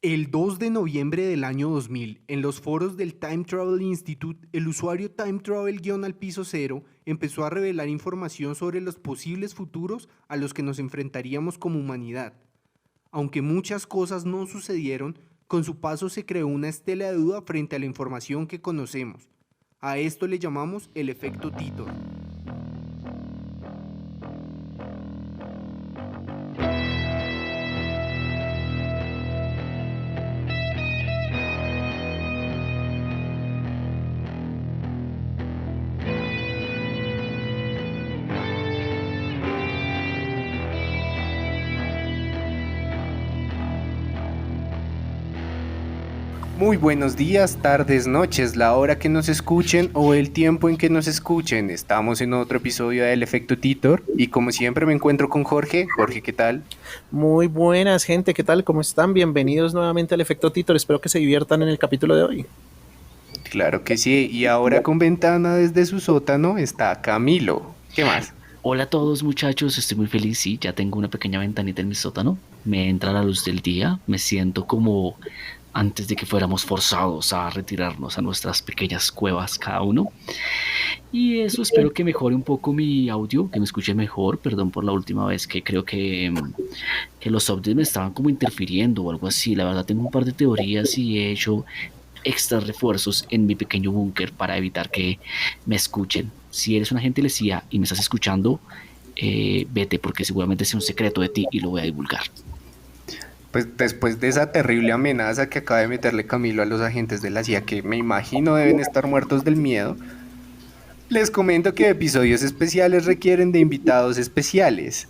El 2 de noviembre del año 2000, en los foros del Time Travel Institute, el usuario Time Travel-Cero empezó a revelar información sobre los posibles futuros a los que nos enfrentaríamos como humanidad. Aunque muchas cosas no sucedieron, con su paso se creó una estela de duda frente a la información que conocemos. A esto le llamamos el efecto Titor. Muy buenos días, tardes, noches, la hora que nos escuchen o el tiempo en que nos escuchen. Estamos en otro episodio del Efecto Titor y como siempre me encuentro con Jorge. Jorge, ¿qué tal? Muy buenas, gente, ¿qué tal? ¿Cómo están? Bienvenidos nuevamente al Efecto Titor. Espero que se diviertan en el capítulo de hoy. Claro que sí, y ahora con ventana desde su sótano está Camilo. ¿Qué más? Hola a todos muchachos, estoy muy feliz, sí, ya tengo una pequeña ventanita en mi sótano, me entra la luz del día, me siento como antes de que fuéramos forzados a retirarnos a nuestras pequeñas cuevas cada uno. Y eso, espero que mejore un poco mi audio, que me escuche mejor, perdón por la última vez que creo que los updates me estaban como interfiriendo o algo así. La verdad tengo un par de teorías y he hecho extra refuerzos en mi pequeño búnker para evitar que me escuchen. Si eres una gentilecía y me estás escuchando, vete, porque seguramente sea un secreto de ti y lo voy a divulgar. Pues después de esa terrible amenaza que acaba de meterle Camilo a los agentes de la CIA, que me imagino deben estar muertos del miedo, les comento que episodios especiales requieren de invitados especiales.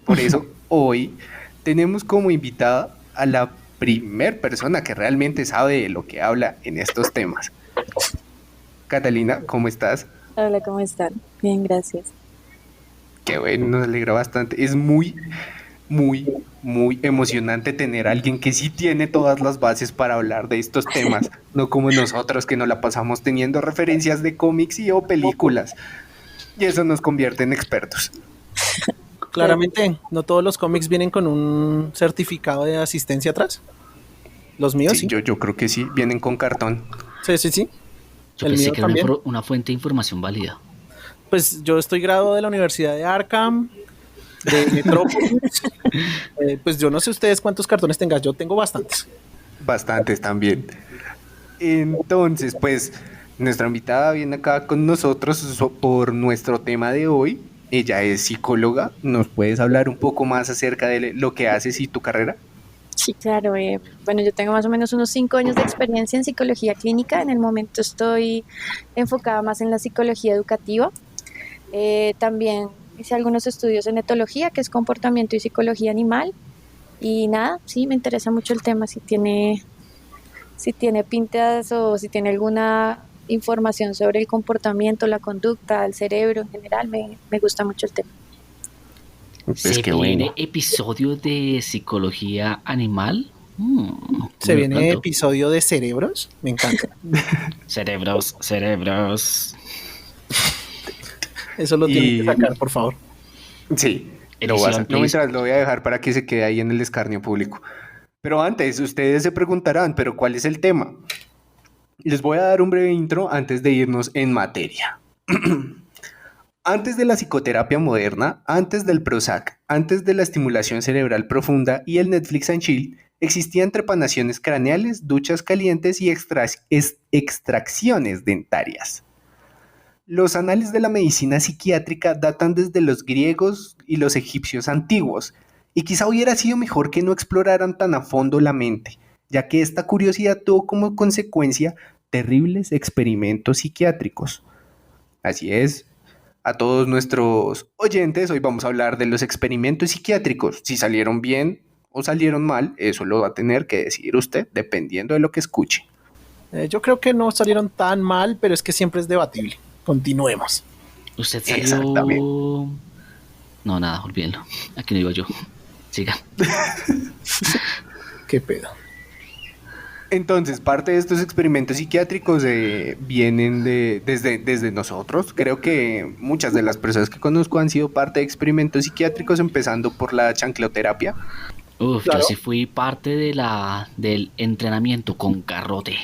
Por eso hoy tenemos como invitada a la primer persona que realmente sabe de lo que habla en estos temas. Catalina, ¿cómo estás? Hola, ¿cómo están? Bien, gracias. Qué bueno, nos alegra bastante. Es muy emocionante tener a alguien que sí tiene todas las bases para hablar de estos temas, no como nosotros que nos la pasamos teniendo referencias de cómics y o películas. Y eso nos convierte en expertos. Claramente, no todos los cómics vienen con un certificado de asistencia atrás. Los míos sí. Yo creo que sí, vienen con cartón. Sí. Yo pensé que era una fuente de información válida. Pues yo estoy graduado de la Universidad de Arkham, de Metrópolis. Pues yo no sé ustedes cuántos cartones tengan, yo tengo bastantes. Bastantes también. Entonces, pues, nuestra invitada viene acá con nosotros por nuestro tema de hoy. Ella es psicóloga. ¿Nos puedes hablar un poco más acerca de lo que haces y tu carrera? Sí, claro. Bueno, yo tengo más o menos unos 5 años de experiencia en psicología clínica. En el momento estoy enfocada más en la psicología educativa. También hice algunos estudios en etología, que es comportamiento y psicología animal. Y nada, sí, me interesa mucho el tema. Si tiene pintas o si tiene alguna información sobre el comportamiento, la conducta, el cerebro en general, me gusta mucho el tema. Pues ¿Se qué viene bueno. episodio de psicología animal? Se viene episodio de cerebros, me encanta. Cerebros. Eso lo tienen que sacar, por favor. Sí, lo voy a dejar para que se quede ahí en el escarnio público. Pero antes, ustedes se preguntarán, ¿pero cuál es el tema? Les voy a dar un breve intro antes de irnos en materia. Antes de la psicoterapia moderna, antes del Prozac, antes de la estimulación cerebral profunda y el Netflix and Chill, existían trepanaciones craneales, duchas calientes y extracciones dentarias. Los anales de la medicina psiquiátrica datan desde los griegos y los egipcios antiguos, y quizá hubiera sido mejor que no exploraran tan a fondo la mente, ya que esta curiosidad tuvo como consecuencia terribles experimentos psiquiátricos. Así es, a todos nuestros oyentes, hoy vamos a hablar de los experimentos psiquiátricos. Si salieron bien o salieron mal, eso lo va a tener que decidir usted, dependiendo de lo que escuche. Yo creo que no salieron tan mal, pero es que siempre es debatible. Continuemos. ¿Usted salió? Exactamente. No, nada, olvídenlo. Aquí no iba yo. Sigan. Qué pedo. Entonces, parte de estos experimentos psiquiátricos vienen desde nosotros. Creo que muchas de las personas que conozco han sido parte de experimentos psiquiátricos, empezando por la chancloterapia. Uf, yo Claro. sí fui parte del entrenamiento con garrote.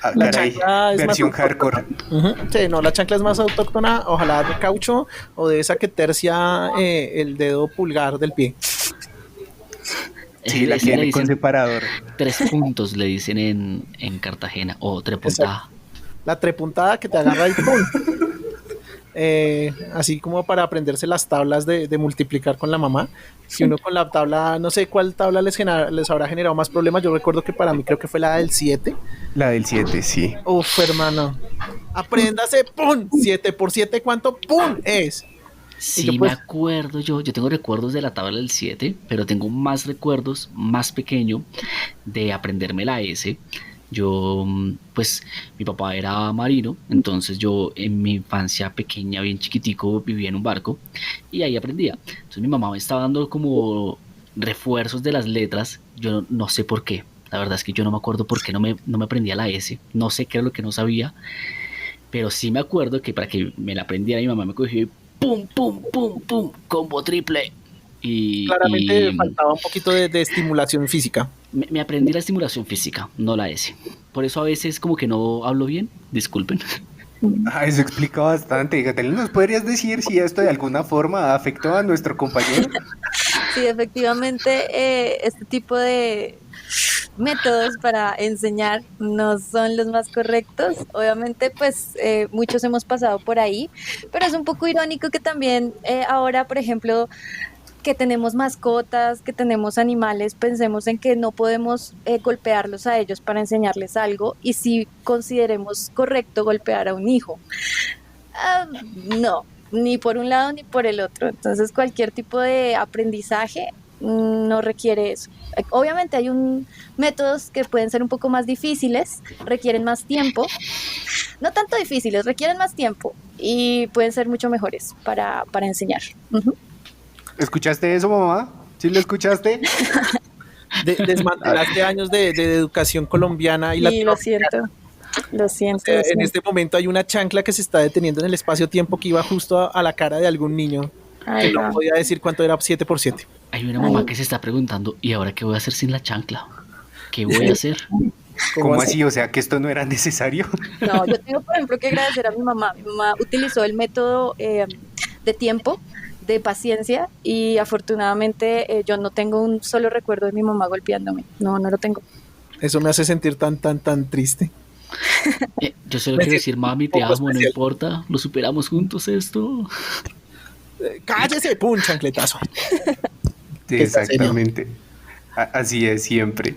Ah, La caray, chancla es más versión autóctona. hardcore. Ujú. Sí, no, la chancla es más autóctona, ojalá de caucho o de esa que tercia el dedo pulgar del pie. Sí, la Ese que le viene con dicen separador. 3 puntos, le dicen en Cartagena, o Exacto. trepuntada. La trepuntada que te agarra y ¡pum! Así como para aprenderse las tablas de multiplicar con la mamá. Que uno con la tabla, no sé cuál tabla les habrá generado más problemas. Yo recuerdo que para mí creo que fue la del 7. La del 7, sí. Uf, hermano. Apréndase, ¡pum! 7 por 7, ¿cuánto? ¡Pum! Es. Y yo Sí me pues, acuerdo yo tengo recuerdos de la tabla del 7, pero tengo más recuerdos más pequeño de aprenderme la S. Yo, pues, mi papá era marino, entonces yo en mi infancia pequeña, bien chiquitico, vivía en un barco y ahí aprendía. Entonces mi mamá me estaba dando como refuerzos de las letras, yo no sé por qué. La verdad es que yo no me acuerdo por qué no me aprendía la S, no sé qué era lo que no sabía, pero sí me acuerdo que para que me la aprendiera mi mamá me cogió y pum, pum, pum, pum, combo triple. claramente Y faltaba un poquito de estimulación física. me aprendí la estimulación física, no la S. Por eso a veces como que no hablo bien, disculpen. Ah, eso explica bastante. Catalina, ¿nos podrías decir si esto de alguna forma afectó a nuestro compañero? Sí, efectivamente, este tipo de métodos para enseñar no son los más correctos. Obviamente, pues muchos hemos pasado por ahí, pero es un poco irónico que también ahora, por ejemplo, que tenemos mascotas, que tenemos animales, pensemos en que no podemos golpearlos a ellos para enseñarles algo y si consideremos correcto golpear a un hijo. No, ni por un lado ni por el otro. Entonces, cualquier tipo de aprendizaje no requiere eso. Obviamente hay métodos que pueden ser un poco más difíciles, requieren más tiempo, no tanto difíciles, requieren más tiempo y pueden ser mucho mejores para enseñar. Ujú. ¿Escuchaste eso, mamá? ¿Sí lo escuchaste? Desmantelaste años de educación colombiana y Y lo latinoamericana. siento, lo siento, lo En siento. este momento hay una chancla que se está deteniendo en el espacio-tiempo que iba justo a la cara de algún niño que Ahí no va. podía decir cuánto era 7 por 7. Hay una mamá Ahí. que se está preguntando, ¿y ahora qué voy a hacer sin la chancla? ¿Qué voy a hacer? ¿Cómo así? O sea, que esto no era necesario. No, yo tengo, por ejemplo, que agradecer a mi mamá. Mi mamá utilizó el método de tiempo, de paciencia, y afortunadamente yo no tengo un solo recuerdo de mi mamá golpeándome. No, no lo tengo. Eso me hace sentir tan triste. Yo solo Me quiero siento decir, mami, un te poco amo, no especial. importa, lo superamos juntos esto. Cállese, pum, chancletazo. Que sea serio. Exactamente. Así es siempre.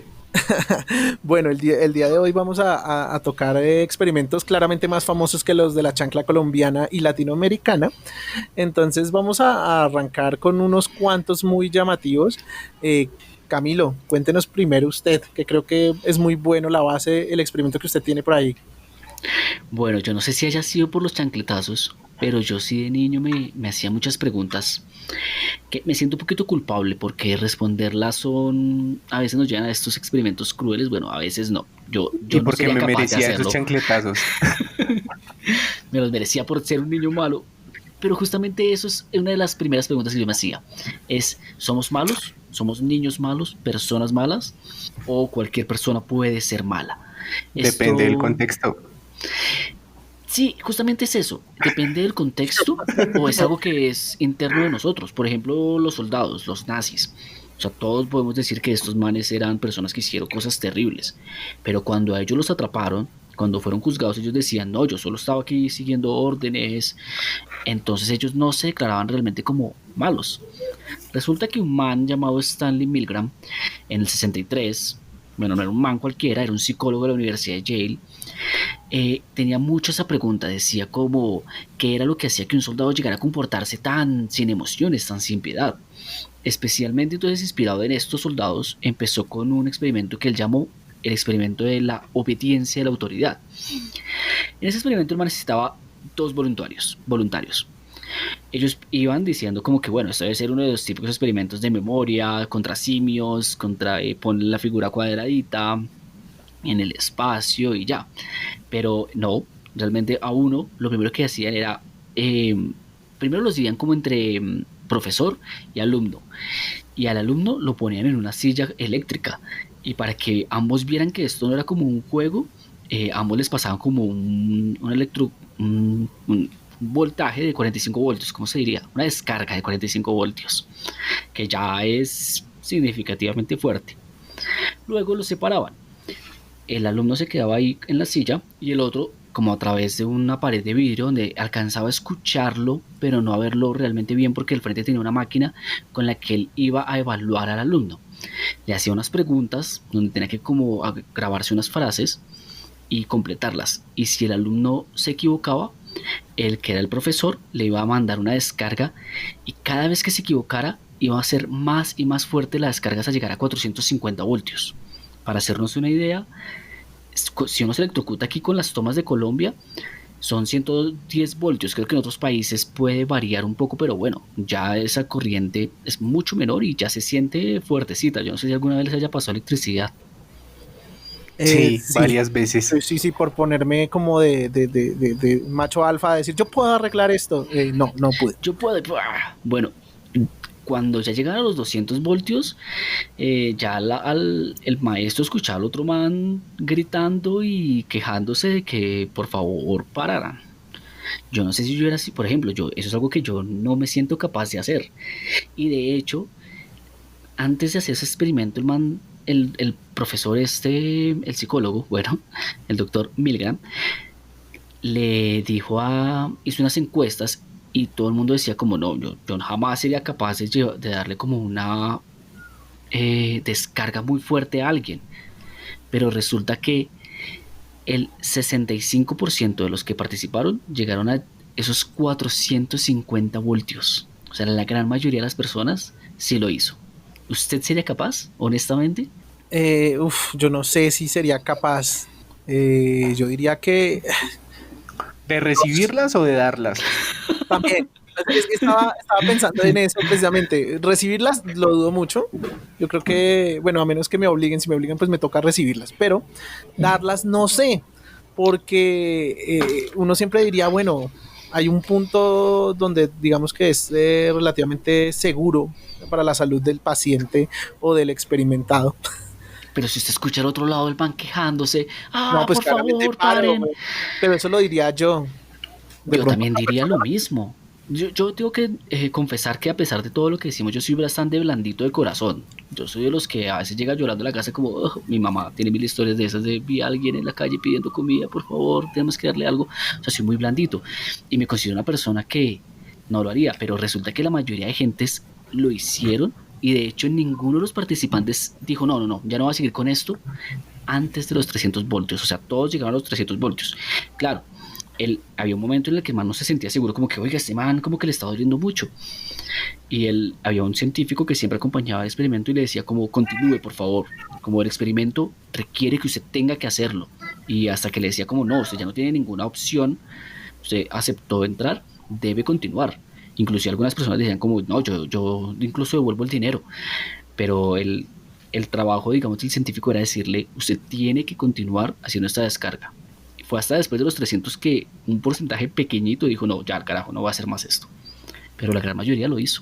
Bueno, el día de hoy vamos a tocar experimentos claramente más famosos que los de la chancla colombiana y latinoamericana. Entonces vamos a arrancar con unos cuantos muy llamativos. Camilo, cuéntenos primero usted, que creo que es muy bueno la base, el experimento que usted tiene por ahí. Bueno, yo no sé si haya sido por los chancletazos, pero yo sí de niño me hacía muchas preguntas que me siento un poquito culpable porque responderlas a veces nos llevan a estos experimentos crueles, bueno, a veces no, Y yo no porque sería me capaz de merecía esos hacerlo, chancletazos. me los merecía por ser un niño malo, pero justamente eso es una de las primeras preguntas que yo me hacía, ¿somos malos? ¿Somos niños malos? ¿Personas malas? ¿O cualquier persona puede ser mala? Depende del Esto... contexto. Sí, justamente es eso. Depende del contexto o es algo que es interno de nosotros. Por ejemplo, los soldados, los nazis. O sea, todos podemos decir que estos manes eran personas que hicieron cosas terribles. Pero cuando a ellos los atraparon, cuando fueron juzgados, ellos decían, no, yo solo estaba aquí siguiendo órdenes. Entonces ellos no se declaraban realmente como malos. Resulta que un man llamado Stanley Milgram, en el 63, bueno, no era un man cualquiera, era un psicólogo de la Universidad de Yale, tenía mucho esa pregunta, decía como qué era lo que hacía que un soldado llegara a comportarse tan sin emociones, tan sin piedad. Especialmente entonces inspirado en estos soldados, empezó con un experimento que él llamó el experimento de la obediencia de la autoridad. En ese experimento él necesitaba 2 voluntarios. Ellos iban diciendo como que bueno, esto debe ser uno de los típicos experimentos de memoria, contra simios, poner la figura cuadradita en el espacio y ya. Pero no, realmente a uno lo primero que hacían era, primero los dividían como entre profesor y alumno. y al alumno lo ponían en una silla eléctrica. Y para que ambos vieran que esto no era como un juego, ambos les pasaban como un voltaje de 45 voltios, ¿cómo se diría? Una descarga de 45 voltios, que ya es significativamente fuerte. Luego los separaban. El alumno se quedaba ahí en la silla y el otro como a través de una pared de vidrio donde alcanzaba a escucharlo, pero no a verlo realmente bien porque al frente tenía una máquina con la que él iba a evaluar al alumno. Le hacía unas preguntas donde tenía que como grabarse unas frases y completarlas. Y si el alumno se equivocaba, el que era el profesor le iba a mandar una descarga y cada vez que se equivocara iba a ser más y más fuerte la descarga hasta llegar a 450 voltios. Para hacernos una idea, si uno se electrocuta aquí con las tomas de Colombia, son 110 voltios. Creo que en otros países puede variar un poco, pero bueno, ya esa corriente es mucho menor y ya se siente fuertecita. Yo no sé si alguna vez les haya pasado electricidad. Sí, varias veces. Sí, por ponerme como de macho alfa, a decir, yo puedo arreglar esto. No pude. Yo puedo. Bueno, cuando ya llegan a los 200 voltios, ya el maestro escuchaba al otro man gritando y quejándose de que por favor pararan. Yo no sé si yo era así, por ejemplo, eso es algo que yo no me siento capaz de hacer. Y de hecho, antes de hacer ese experimento, el profesor el psicólogo, bueno, el doctor Milgram, le hizo unas encuestas y todo el mundo decía como no, yo jamás sería capaz de darle como una descarga muy fuerte a alguien. Pero resulta que el 65% de los que participaron llegaron a esos 450 voltios. O sea, la gran mayoría de las personas sí lo hizo. ¿Usted sería capaz, honestamente? Yo no sé si sería capaz. Yo diría que... ¿De recibirlas o de darlas? También. Es que estaba pensando en eso precisamente. Recibirlas lo dudo mucho. Yo creo que, bueno, a menos que me obliguen, si me obligan pues me toca recibirlas. Pero darlas no sé. Porque uno siempre diría, bueno, hay un punto donde digamos que es relativamente seguro para la salud del paciente o del experimentado. Pero si usted escucha al otro lado del man quejándose, no, pues por favor, paren. Pero eso lo diría yo. Yo también diría lo mismo. Yo tengo que confesar que a pesar de todo lo que decimos, yo soy bastante blandito de corazón. Yo soy de los que a veces llega llorando a la casa como, mi mamá tiene mil historias de esas de vi a alguien en la calle pidiendo comida, por favor, tenemos que darle algo. O sea, soy muy blandito. Y me considero una persona que no lo haría, pero resulta que la mayoría de gentes lo hicieron y de hecho ninguno de los participantes dijo, no, ya no voy a seguir con esto antes de los 300 voltios. O sea, todos llegaron a los 300 voltios. Claro. Había un momento en el que el man no se sentía seguro, como que, oiga, este man como que le estaba doliendo mucho. Y había un científico que siempre acompañaba el experimento y le decía como, continúe, por favor. Como el experimento requiere que usted tenga que hacerlo. Y hasta que le decía como, no, usted ya no tiene ninguna opción, usted aceptó entrar, debe continuar. Incluso algunas personas decían como, no, yo incluso devuelvo el dinero. Pero el trabajo, digamos, del científico era decirle, usted tiene que continuar haciendo esta descarga. Fue hasta después de los 300 que un porcentaje pequeñito dijo, no, ya, carajo, no va a hacer más esto. Pero la gran mayoría lo hizo.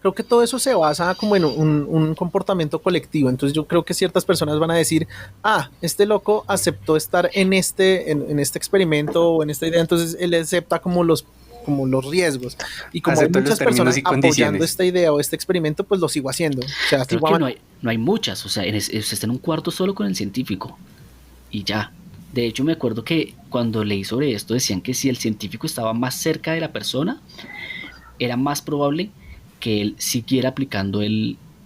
Creo que todo eso se basa como en un comportamiento colectivo. Entonces yo creo que ciertas personas van a decir, este loco aceptó estar en este experimento o en esta idea, entonces él acepta como los riesgos. Y como hay muchas personas apoyando esta idea o este experimento, pues lo sigo haciendo. O sea, creo que no hay muchas. O sea, usted está en un cuarto solo con el científico. Y ya. De hecho, me acuerdo que cuando leí sobre esto decían que si el científico estaba más cerca de la persona, era más probable que él siguiera aplicando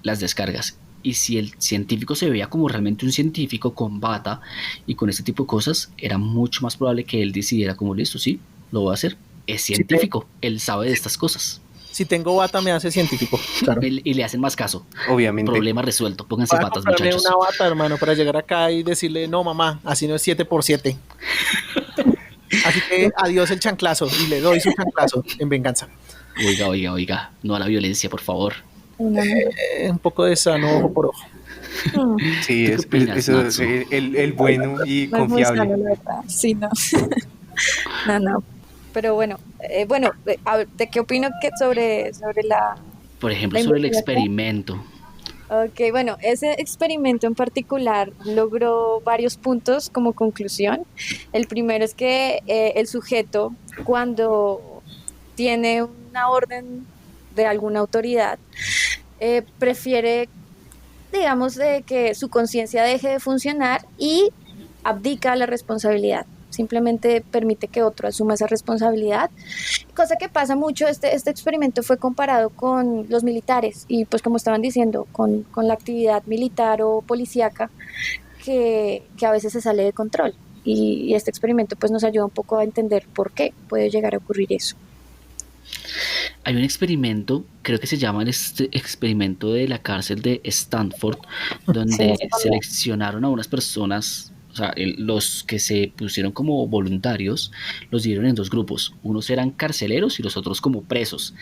las descargas. Y si el científico se veía como realmente un científico con bata y con este tipo de cosas, era mucho más probable que él decidiera como, listo, sí, lo voy a hacer. Es científico, él sabe de estas cosas. Si tengo bata me hace científico, claro. Y le hacen más caso. Obviamente. Problema resuelto. Pónganse patas, muchachos. Una bata, hermano, para llegar acá y decirle, no, mamá, así no es 7x7. Así que adiós el chanclazo. Y le doy su chanclazo en venganza. Oiga. No a la violencia, por favor. Un poco de sano ojo por ojo. Sí, eso es el bueno y confiable. Sano, la verdad. Sí, no. No. Pero bueno, ¿de qué opino que sobre la... Por ejemplo, sobre el experimento. Ok, bueno, ese experimento en particular logró varios puntos como conclusión. El primero es que el sujeto, cuando tiene una orden de alguna autoridad, prefiere, digamos, de que su conciencia deje de funcionar y abdica a la responsabilidad. Simplemente permite que otro asuma esa responsabilidad, cosa que pasa mucho. Este experimento fue comparado con los militares y pues como estaban diciendo, con la actividad militar o policíaca que a veces se sale de control. Y este experimento pues nos ayuda un poco a entender por qué puede llegar a ocurrir eso. Hay un experimento, creo que se llama el experimento de la cárcel de Stanford, Sí, donde seleccionaron a unas personas, o sea, los que se pusieron como voluntarios, los dieron en dos grupos. Unos eran carceleros y los otros como presos.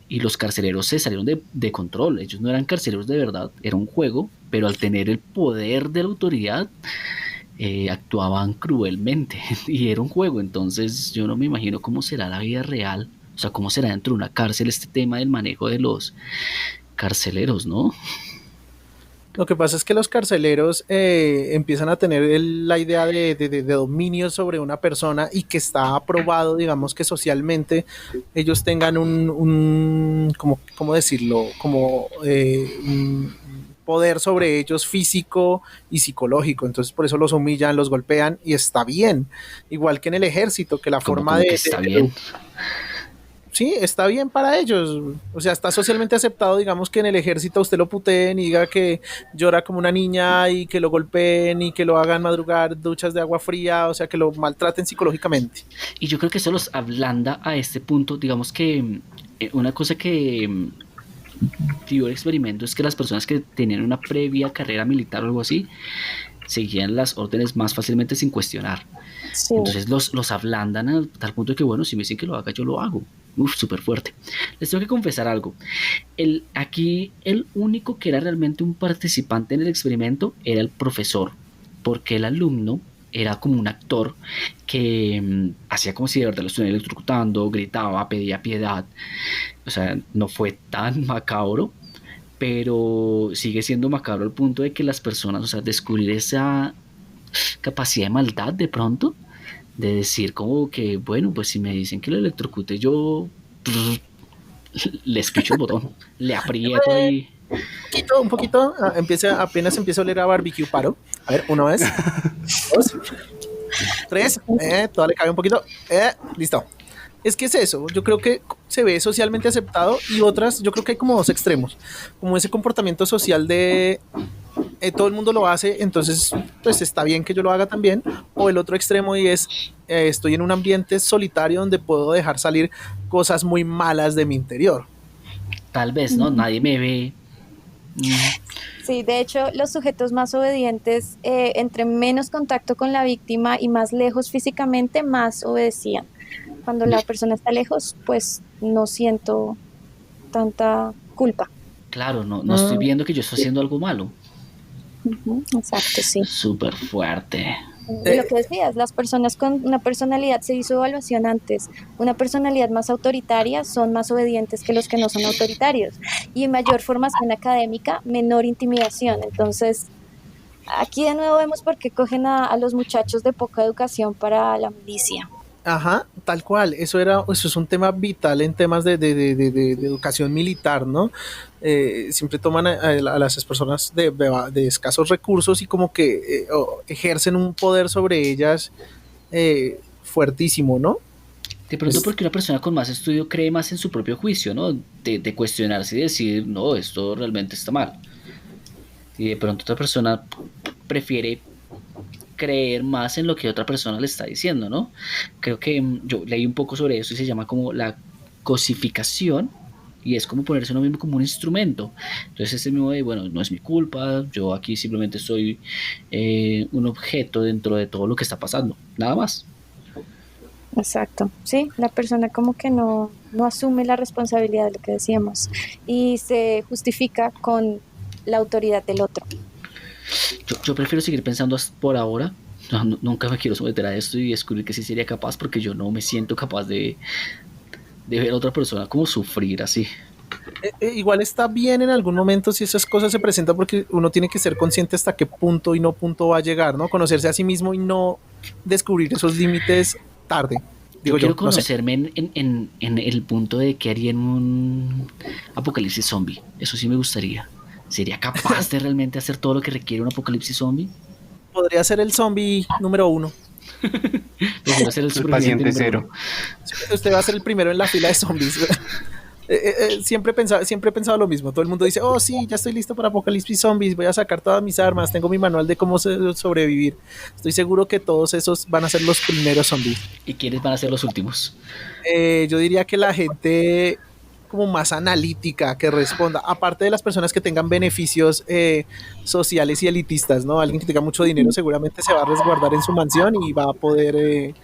Y los carceleros se salieron de control. Ellos no eran carceleros de verdad, era un juego, pero al tener el poder de la autoridad, actuaban cruelmente. Y era un juego, entonces yo no me imagino cómo será la vida real. O sea, cómo será dentro de una cárcel este tema del manejo de los carceleros, ¿no? Lo que pasa es que los carceleros empiezan a tener la idea de dominio sobre una persona y que está aprobado, digamos que socialmente ellos tengan ¿cómo decirlo? Como un poder sobre ellos físico y psicológico. Entonces por eso los humillan, los golpean y está bien. Igual que en el ejército, que la forma que está bien. Sí, está bien para ellos. O sea, está socialmente aceptado, digamos, que en el ejército usted lo puteen y diga que llora como una niña y que lo golpeen y que lo hagan madrugar duchas de agua fría, o sea, que lo maltraten psicológicamente. Y yo creo que eso los ablanda a este punto. Digamos que una cosa que dio el experimento es que las personas que tenían una previa carrera militar o algo así seguían las órdenes más fácilmente sin cuestionar. Sí. Entonces los ablandan a tal punto de que, bueno, si me dicen que lo haga, yo lo hago. Uf, súper fuerte. Les tengo que confesar algo. Aquí el único que era realmente un participante en el experimento era el profesor, porque el alumno era como un actor que hacía como si de verdad lo estuviera electrocutando, gritaba, pedía piedad. O sea, no fue tan macabro, pero sigue siendo macabro al punto de que las personas, o sea, descubrir esa capacidad de maldad de pronto, de decir como que, bueno, pues si me dicen que lo electrocute, yo les picho el botón, le aprieto ahí. Un poquito, apenas empieza a oler a barbecue paro. A ver, una vez, 2, 3, todavía le cabe un poquito, listo. Es que es eso, yo creo que se ve socialmente aceptado y otras, yo creo que hay como dos extremos, como ese comportamiento social de todo el mundo lo hace, entonces pues está bien que yo lo haga también, o el otro extremo y es estoy en un ambiente solitario donde puedo dejar salir cosas muy malas de mi interior. Tal vez, ¿no? Nadie me ve. Sí, de hecho, los sujetos más obedientes, entre menos contacto con la víctima y más lejos físicamente, más obedecían. Cuando la persona está lejos, pues no siento tanta culpa. Claro, no estoy viendo que yo estoy haciendo algo malo. Exacto, sí. Súper fuerte. Lo que decías, las personas con una personalidad, se hizo evaluación antes, una personalidad más autoritaria son más obedientes que los que no son autoritarios, y en mayor formación académica, menor intimidación. Entonces, aquí de nuevo vemos por qué cogen a los muchachos de poca educación para la milicia. Ajá, tal cual, eso es un tema vital en temas de educación militar, ¿no? Siempre toman a las personas de escasos recursos y como que ejercen un poder sobre ellas fuertísimo, ¿no? De pronto porque una persona con más estudio cree más en su propio juicio, ¿no? De cuestionarse y decir, no, esto realmente está mal. Y de pronto otra persona prefiere creer más en lo que otra persona le está diciendo, ¿no? Creo que yo leí un poco sobre eso y se llama como la cosificación, y es como ponerse uno mismo como un instrumento. Entonces ese mismo de, bueno, no es mi culpa, yo aquí simplemente soy un objeto dentro de todo lo que está pasando, nada más. Exacto, sí, la persona como que no asume la responsabilidad de lo que decíamos y se justifica con la autoridad del otro. Yo prefiero seguir pensando por ahora. Nunca me quiero someter a esto y descubrir que sí sería capaz, porque yo no me siento capaz de ver a otra persona como sufrir así. Igual está bien en algún momento si esas cosas se presentan porque uno tiene que ser consciente hasta qué punto y no punto va a llegar, ¿no? Conocerse a sí mismo y no descubrir esos límites tarde. Yo quiero conocerme no sé. en el punto de que haría en un apocalipsis zombie. Eso sí me gustaría. ¿Sería capaz de realmente hacer todo lo que requiere un apocalipsis zombie? Podría ser el zombie número 1. Prefiero ser el paciente cero. Usted va a ser el primero en la fila de zombies. Siempre he pensado lo mismo. Todo el mundo dice, oh sí, ya estoy listo para apocalipsis zombies, voy a sacar todas mis armas, tengo mi manual de cómo sobrevivir. Estoy seguro que todos esos van a ser los primeros zombies. ¿Y quiénes van a ser los últimos? Yo diría que la gente como más analítica que responda, aparte de las personas que tengan beneficios sociales y elitistas, ¿no? Alguien que tenga mucho dinero seguramente se va a resguardar en su mansión y va a poder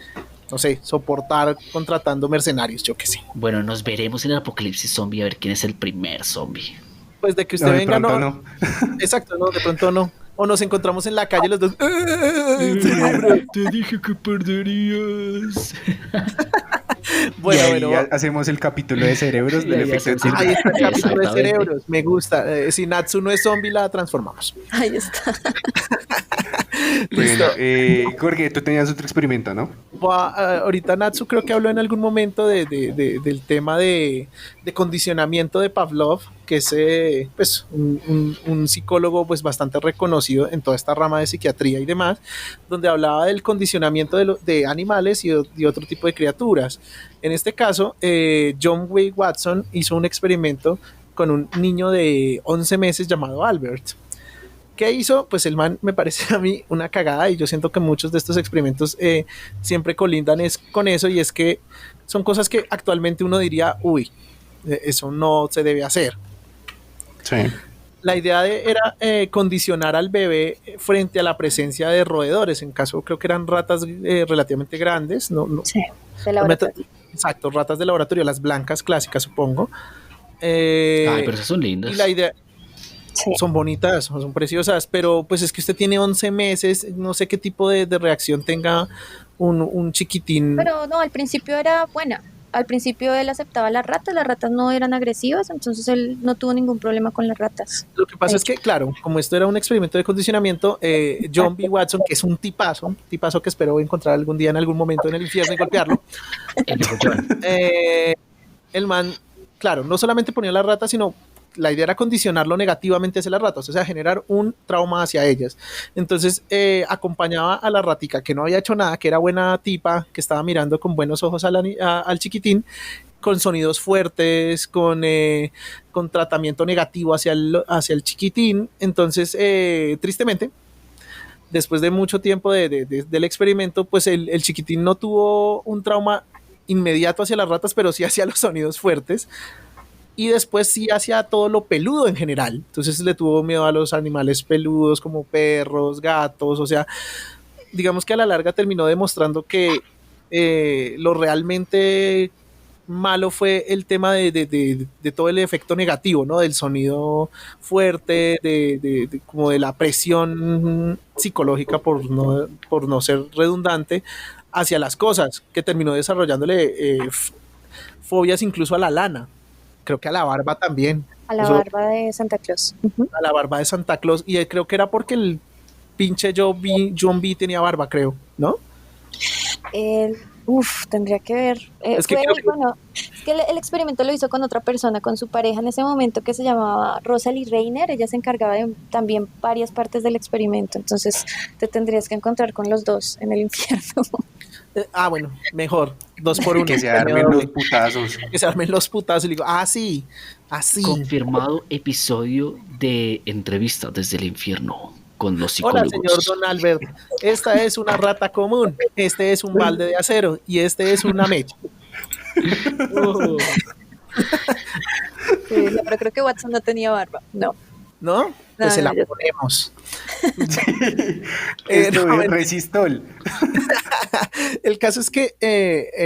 no sé, soportar contratando mercenarios, yo qué sé. Bueno, nos veremos en el apocalipsis zombie a ver quién es el primer zombie. Pues de que usted venga, no. Exacto, no, de pronto no. O nos encontramos en la calle los dos. Te dije que perderías. Bueno. Hacemos el capítulo de cerebros del efecto de Ahí está el capítulo de cerebros. Me gusta. Si Natsu no es zombie, la transformamos. Ahí está. Bueno, Jorge, tú tenías otro experimento, ¿no? Ahorita Natsu creo que habló en algún momento del tema de condicionamiento de Pavlov, que es pues, un psicólogo pues, bastante reconocido en toda esta rama de psiquiatría y demás, donde hablaba del condicionamiento de animales y otro tipo de criaturas. En este caso, John Wayne Watson hizo un experimento con un niño de 11 meses llamado Albert. ¿Qué hizo? Pues el man me parece a mí una cagada y yo siento que muchos de estos experimentos siempre colindan con eso, y es que son cosas que actualmente uno diría, uy, eso no se debe hacer. Sí. La idea era condicionar al bebé frente a la presencia de roedores, en caso creo que eran ratas relativamente grandes. No, sí, de laboratorio. Exacto, ratas de laboratorio, las blancas clásicas supongo. Ay, pero esas son lindas. Y la idea... Sí. Son bonitas, son preciosas, pero pues es que usted tiene 11 meses, no sé qué tipo de reacción tenga un chiquitín. Pero no, al principio era buena. Al principio él aceptaba las ratas no eran agresivas, entonces él no tuvo ningún problema con las ratas. Lo que pasa es que, claro, como esto era un experimento de condicionamiento, John B. Watson, que es un tipazo que espero encontrar algún día en algún momento en el infierno y golpearlo, el man, claro, no solamente ponía las ratas, sino la idea era condicionarlo negativamente hacia las ratas, o sea, generar un trauma hacia ellas. Entonces acompañaba a la ratica que no había hecho nada, que era buena tipa, que estaba mirando con buenos ojos al chiquitín, con sonidos fuertes, con tratamiento negativo hacia el chiquitín. Entonces, tristemente, después de mucho tiempo del experimento, pues el chiquitín no tuvo un trauma inmediato hacia las ratas, pero sí hacia los sonidos fuertes. Y después sí hacia todo lo peludo en general. Entonces le tuvo miedo a los animales peludos como perros, gatos. O sea, digamos que a la larga terminó demostrando que lo realmente malo fue el tema de todo el efecto negativo, ¿no? Del sonido fuerte, como de la presión psicológica, por no ser redundante, hacia las cosas, que terminó desarrollándole fobias incluso a la lana. Creo que a la barba también. A la barba de Santa Claus. A la barba de Santa Claus. Y creo que era porque el pinche John B tenía barba, creo, ¿no? Tendría que ver. Es que el experimento lo hizo con otra persona, con su pareja en ese momento, que se llamaba Rosalie Reiner. Ella se encargaba de también varias partes del experimento. Entonces te tendrías que encontrar con los dos en el infierno. Bueno, mejor. 2 por 1. Que se armen los putazos. Que se armen los putazos. Y digo, sí, así. Confirmado episodio de entrevista desde el infierno con los psicólogos. Hola, señor Don Albert. Esta es una rata común. Este es un balde de acero. Y este es una mecha. Sí, pero creo que Watson no tenía barba. No. ¿No? Pues se la ponemos. Esto es resistol. El caso es que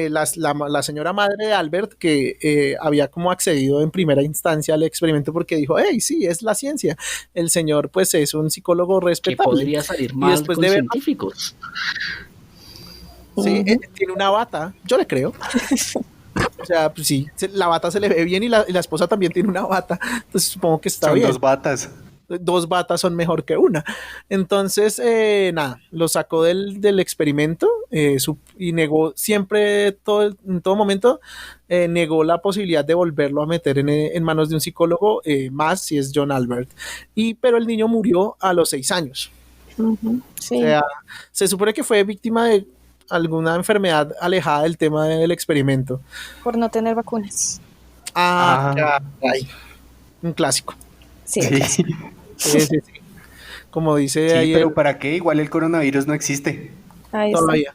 la señora madre de Albert, que había como accedido en primera instancia al experimento porque dijo, hey, sí, es la ciencia. El señor, pues, es un psicólogo respetable. Que podría salir mal con científicos. Sí, tiene una bata, yo le creo. O sea, pues sí, la bata se le ve bien y la esposa también tiene una bata, entonces supongo que está Son bien. 2 batas. 2 batas son mejor que una. Entonces, nada, lo sacó del experimento y negó siempre, en todo momento, negó la posibilidad de volverlo a meter en manos de un psicólogo, más si es John Albert. Pero el niño murió a los 6 años. Sí. O sea, se supone que fue víctima de alguna enfermedad alejada del tema del experimento. Por no tener vacunas. Caray. Un clásico. Sí, Sí. Sí. Como dice Sí, ahí pero ¿para qué? Igual el coronavirus no existe. ahí está. todavía.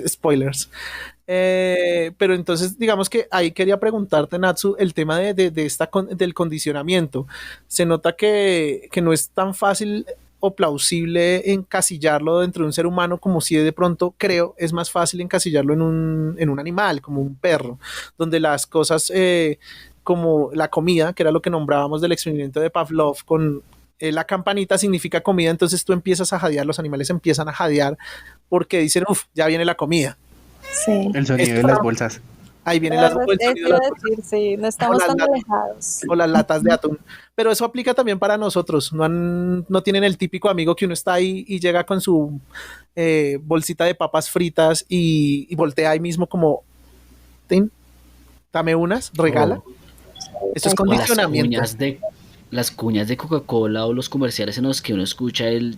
Spoilers. Pero entonces, digamos que ahí quería preguntarte, Natsu, el tema del condicionamiento. Se nota que no es tan fácil o plausible encasillarlo dentro de un ser humano como si de pronto, creo, es más fácil encasillarlo en un animal, como un perro, donde las cosas como la comida, que era lo que nombrábamos del experimento de Pavlov con la campanita significa comida, entonces tú empiezas a jadear, los animales empiezan a jadear porque dicen, uff, ya viene la comida. Sí. El sonido de las bolsas. Ahí vienen Eso el sonido de iba las a decir, sí, no estamos tan latas. alejados. O las latas de atún. Pero eso aplica también para nosotros. No tienen el típico amigo que uno está ahí y llega con su bolsita de papas fritas y voltea ahí mismo como, "Tin, dame unas, regala". Eso es O condicionamiento. las cuñas de Coca-Cola o los comerciales en los que uno escucha el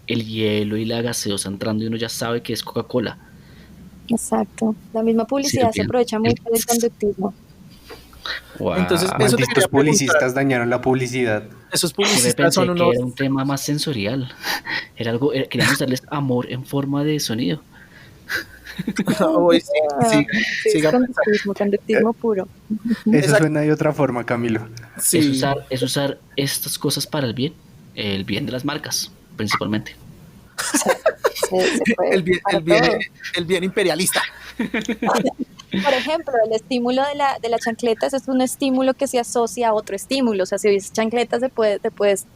hielo y la gaseosa entrando y uno ya sabe que es Coca-Cola. Exacto. La misma publicidad se aprovecha mucho del conductismo. Wow. Entonces, eso te Malditos quería preguntar. publicistas dañañan la publicidad. Esos Yo me publicistas pensé son que unos... era un tema más sensorial. Queríamos darles amor en forma de sonido. Uy, sí, Sí, es siga conductismo puro. Eso Exacto. suena de otra forma, Camilo. Sí. Es usar estas cosas para el bien de las marcas, principalmente. Se puede para todo. El bien imperialista. Por ejemplo, el estímulo de la chancleta es un estímulo que se asocia a otro estímulo. O sea, si ves chancletas te puedes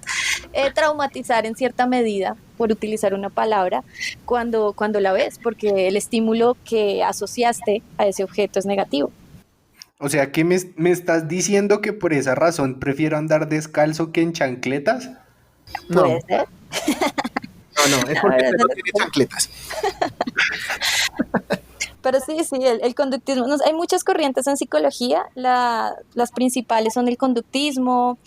traumatizar en cierta medida, por utilizar una palabra, cuando la ves, porque el estímulo que asociaste a ese objeto es negativo. O sea, ¿qué me estás diciendo que por esa razón prefiero andar descalzo que en chancletas? No, ¿Puede ser? no, es porque no tiene chancletas. Pero sí, el conductismo, hay muchas corrientes en psicología, las principales son el conductismo,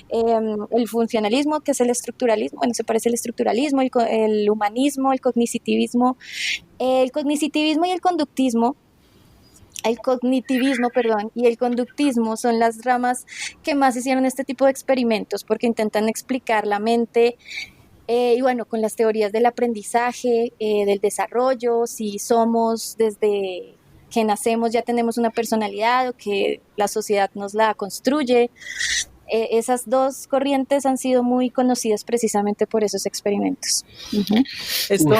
el funcionalismo, que es el estructuralismo, bueno, se parece al estructuralismo, el humanismo, el cognitivismo y el conductismo. El cognitivismo, perdón, y el conductismo son las ramas que más hicieron este tipo de experimentos porque intentan explicar la mente. Y bueno, con las teorías del aprendizaje, del desarrollo, si somos desde que nacemos ya tenemos una personalidad o que la sociedad nos la construye. Esas dos corrientes han sido muy conocidas precisamente por esos experimentos. Uh-huh. Esto,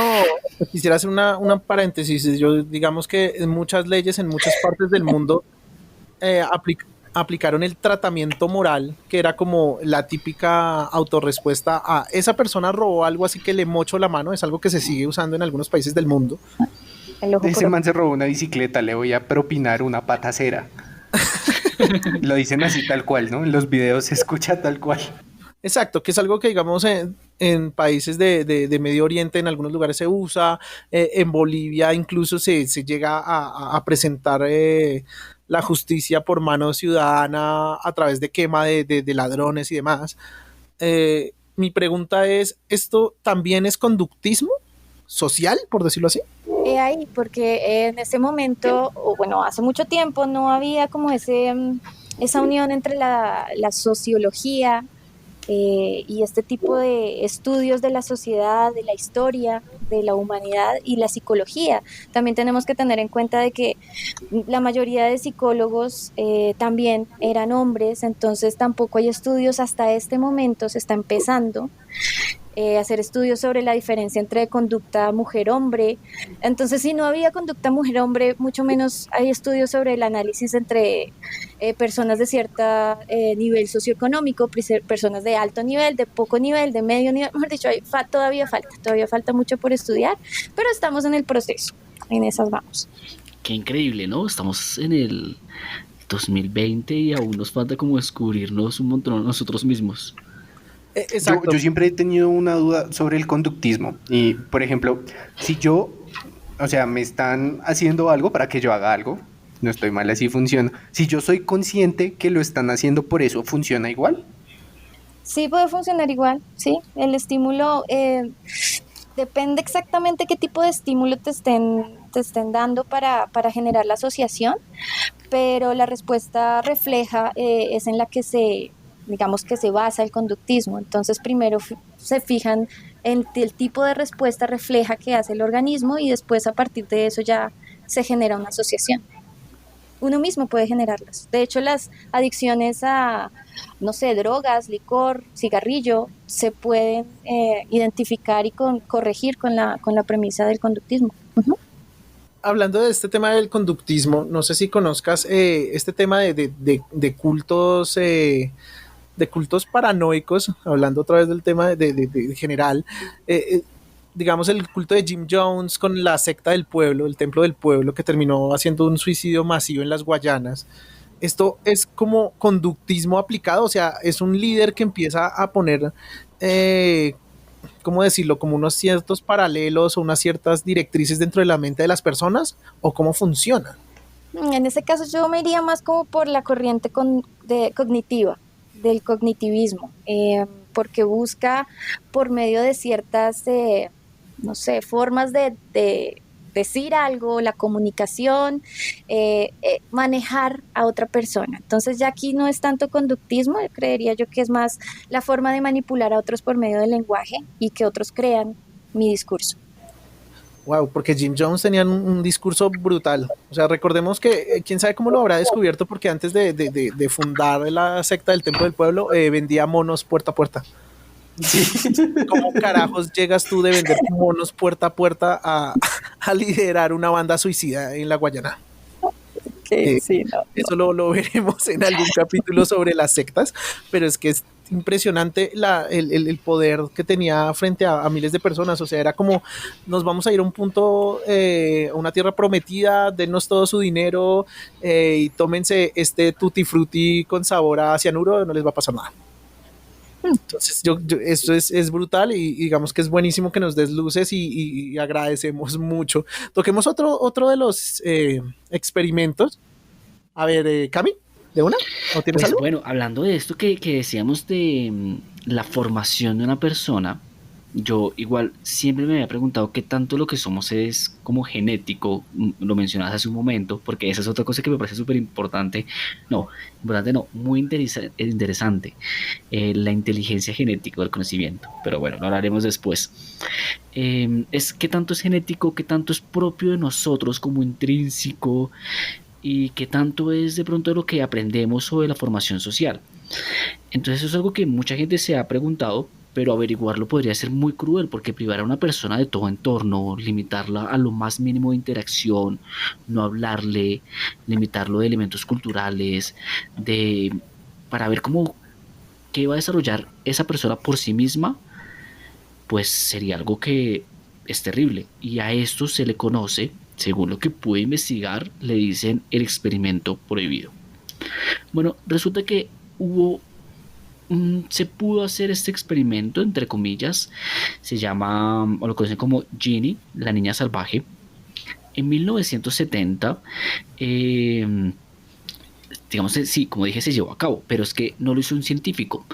quisiera hacer una paréntesis. Yo digamos que en muchas leyes, en muchas partes del mundo, aplicaron el tratamiento moral, que era como la típica autorrespuesta a esa persona robó algo, así que le mocho la mano. Es algo que se sigue usando en algunos países del mundo. Ese man se robó una bicicleta, le voy a propinar una patacera. Lo dicen así tal cual, ¿no? En los videos se escucha tal cual. Exacto, que es algo que digamos en países de Medio Oriente en algunos lugares se usa, en Bolivia incluso se llega a presentar la justicia por mano ciudadana a través de quema de ladrones y demás. Mi pregunta es, ¿esto también es conductismo social, por decirlo así? Ahí, porque en ese momento, o bueno, hace mucho tiempo no había como esa unión entre la sociología y este tipo de estudios de la sociedad, de la historia, de la humanidad y la psicología. También tenemos que tener en cuenta de que la mayoría de psicólogos también eran hombres, entonces tampoco hay estudios hasta este momento, se está empezando hacer estudios sobre la diferencia entre conducta mujer-hombre. Entonces, si no había conducta mujer-hombre, mucho menos hay estudios sobre el análisis entre personas de cierto nivel socioeconómico, personas de alto nivel, de poco nivel, de medio nivel. Mejor dicho, todavía falta mucho por estudiar, pero estamos en el proceso, en esas vamos. qué increíble, ¿no? Estamos en el 2020 y aún nos falta como descubrirnos un montón nosotros mismos. Exacto. Yo siempre he tenido una duda sobre el conductismo. Y, por ejemplo, si yo, o sea, me están haciendo algo para que yo haga algo, no estoy mal, así funciona. Si yo soy consciente que lo están haciendo por eso, ¿funciona igual? Sí puede funcionar igual, sí. El estímulo depende exactamente qué tipo de estímulo te estén dando para generar la asociación, pero la respuesta refleja es en la que digamos que se basa el conductismo. Entonces primero se fijan en el tipo de respuesta refleja que hace el organismo y después a partir de eso ya se genera una asociación. Uno mismo puede generarlas. De hecho, las adicciones a, no sé, drogas, licor, cigarrillo, se pueden identificar y corregir con la premisa del conductismo. Uh-huh. Hablando de este tema del conductismo, no sé si conozcas este tema de cultos. De cultos paranoicos, hablando otra vez del tema de general, digamos el culto de Jim Jones con la secta del pueblo, el templo del pueblo, que terminó haciendo un suicidio masivo en las Guayanas. Esto es como conductismo aplicado, o sea, es un líder que empieza a poner, ¿cómo decirlo? Como unos ciertos paralelos o unas ciertas directrices dentro de la mente de las personas, o cómo funciona. En ese caso yo me iría más como por la corriente cognitiva, del cognitivismo, porque busca por medio de ciertas, no sé, formas de decir algo, la comunicación, manejar a otra persona. Entonces ya aquí no es tanto conductismo, creería yo que es más la forma de manipular a otros por medio del lenguaje y que otros crean mi discurso. Wow, porque Jim Jones tenía un discurso brutal. O sea, recordemos que quién sabe cómo lo habrá descubierto, porque antes de fundar la secta del Templo del Pueblo, vendía monos puerta a puerta. Sí. ¿Cómo carajos llegas tú de vender monos puerta a puerta a liderar una banda suicida en la Guayana? Sí, no. Eso lo veremos en algún capítulo sobre las sectas, pero es que es impresionante el poder que tenía frente a miles de personas. O sea, era como, nos vamos a ir a un punto, a una tierra prometida, denos todo su dinero y tómense este tutti frutti con sabor a cianuro, no les va a pasar nada. Entonces esto es brutal y digamos que es buenísimo que nos des luces y agradecemos mucho. Toquemos otro de los experimentos. A ver, Cami, ¿de una? ¿O tienes Pues algo? bueno, hablando de esto que decíamos de la formación de una persona, yo igual siempre me había preguntado qué tanto lo que somos es como genético, lo mencionabas hace un momento, porque esa es otra cosa que me parece súper importante, muy interesante, la inteligencia genética o el conocimiento, pero bueno, lo hablaremos después. Es qué tanto es genético, qué tanto es propio de nosotros como intrínseco y qué tanto es de pronto lo que aprendemos sobre la formación social. Entonces eso es algo que mucha gente se ha preguntado, pero averiguarlo podría ser muy cruel porque privar a una persona de todo entorno, limitarla a lo más mínimo de interacción, no hablarle, limitarlo de elementos culturales, para ver cómo qué va a desarrollar esa persona por sí misma, pues sería algo que es terrible. Y a esto se le conoce, según lo que pude investigar, le dicen el experimento prohibido. Bueno, resulta que se pudo hacer este experimento, entre comillas, se llama, o lo conocen como Ginny, la niña salvaje. En 1970, digamos, sí, como dije, se llevó a cabo, pero es que no lo hizo un científico.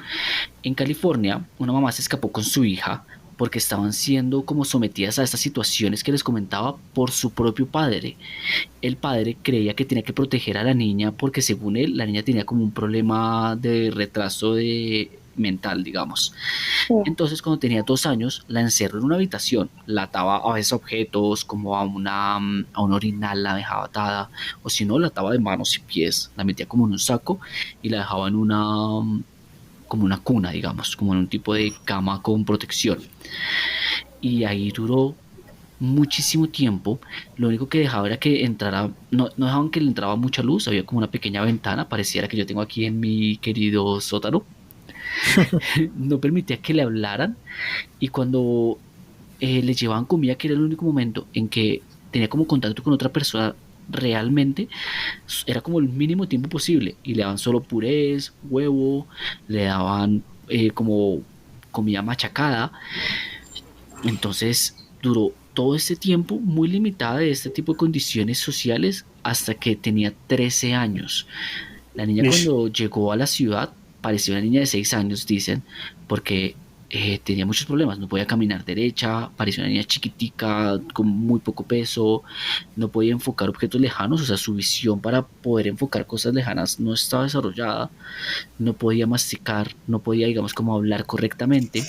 En California, una mamá se escapó con su hija porque estaban siendo como sometidas a estas situaciones que les comentaba por su propio padre. El padre creía que tenía que proteger a la niña porque según él la niña tenía como un problema de retraso mental, digamos. Sí. Entonces cuando tenía 2 años la encerró en una habitación, la ataba a veces objetos como a un orinal, la dejaba atada, o si no la ataba de manos y pies, la metía como en un saco y la dejaba en como una cuna, digamos, como en un tipo de cama con protección. Y ahí duró muchísimo tiempo. Lo único que dejaba era que entrara, no dejaban que le entraba mucha luz, había como una pequeña ventana, pareciera que yo tengo aquí en mi querido sótano. No permitía que le hablaran y cuando le llevaban comida, que era el único momento en que tenía como contacto con otra persona realmente era como el mínimo tiempo posible y le daban solo purés, huevo, le daban como comida machacada. Entonces duró todo este tiempo muy limitada de este tipo de condiciones sociales hasta que tenía 13 años. La niña Ish. cuando llegó a la ciudad parecía una niña de 6 años, dicen, porque tenía muchos problemas, no podía caminar derecha, parecía una niña chiquitica, con muy poco peso, no podía enfocar objetos lejanos, o sea, su visión para poder enfocar cosas lejanas no estaba desarrollada, no podía masticar, no podía, digamos, como hablar correctamente.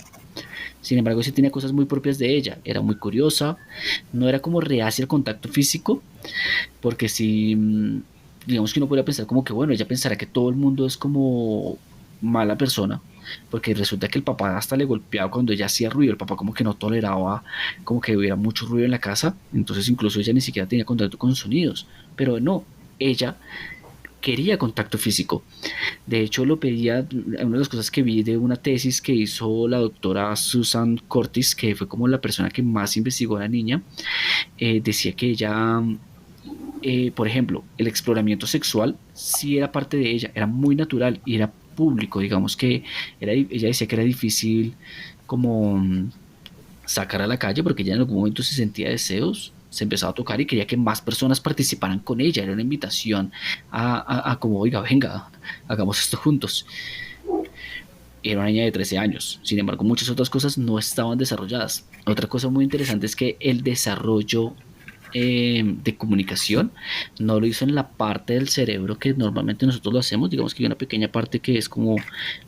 Sin embargo, sí tenía cosas muy propias de ella, era muy curiosa, no era como reacia al contacto físico, porque si, digamos que uno podría pensar como que, bueno, ella pensará que todo el mundo es como mala persona, porque resulta que el papá hasta le golpeaba cuando ella hacía ruido, el papá como que no toleraba como que hubiera mucho ruido en la casa, entonces incluso ella ni siquiera tenía contacto con sonidos, pero no, ella quería contacto físico. De hecho, lo pedía, una de las cosas que vi de una tesis que hizo la doctora Susan Cortis, que fue como la persona que más investigó a la niña, decía que ella, por ejemplo, el exploramiento sexual sí era parte de ella, era muy natural y era público, digamos que ella decía que era difícil como sacar a la calle porque ella en algún momento se sentía deseos, se empezaba a tocar y quería que más personas participaran con ella, era una invitación a como, oiga, venga, hagamos esto juntos. Era una niña de 13 años, sin embargo muchas otras cosas no estaban desarrolladas. Otra cosa muy interesante es que el desarrollo de comunicación no lo hizo en la parte del cerebro que normalmente nosotros lo hacemos, digamos que hay una pequeña parte que es como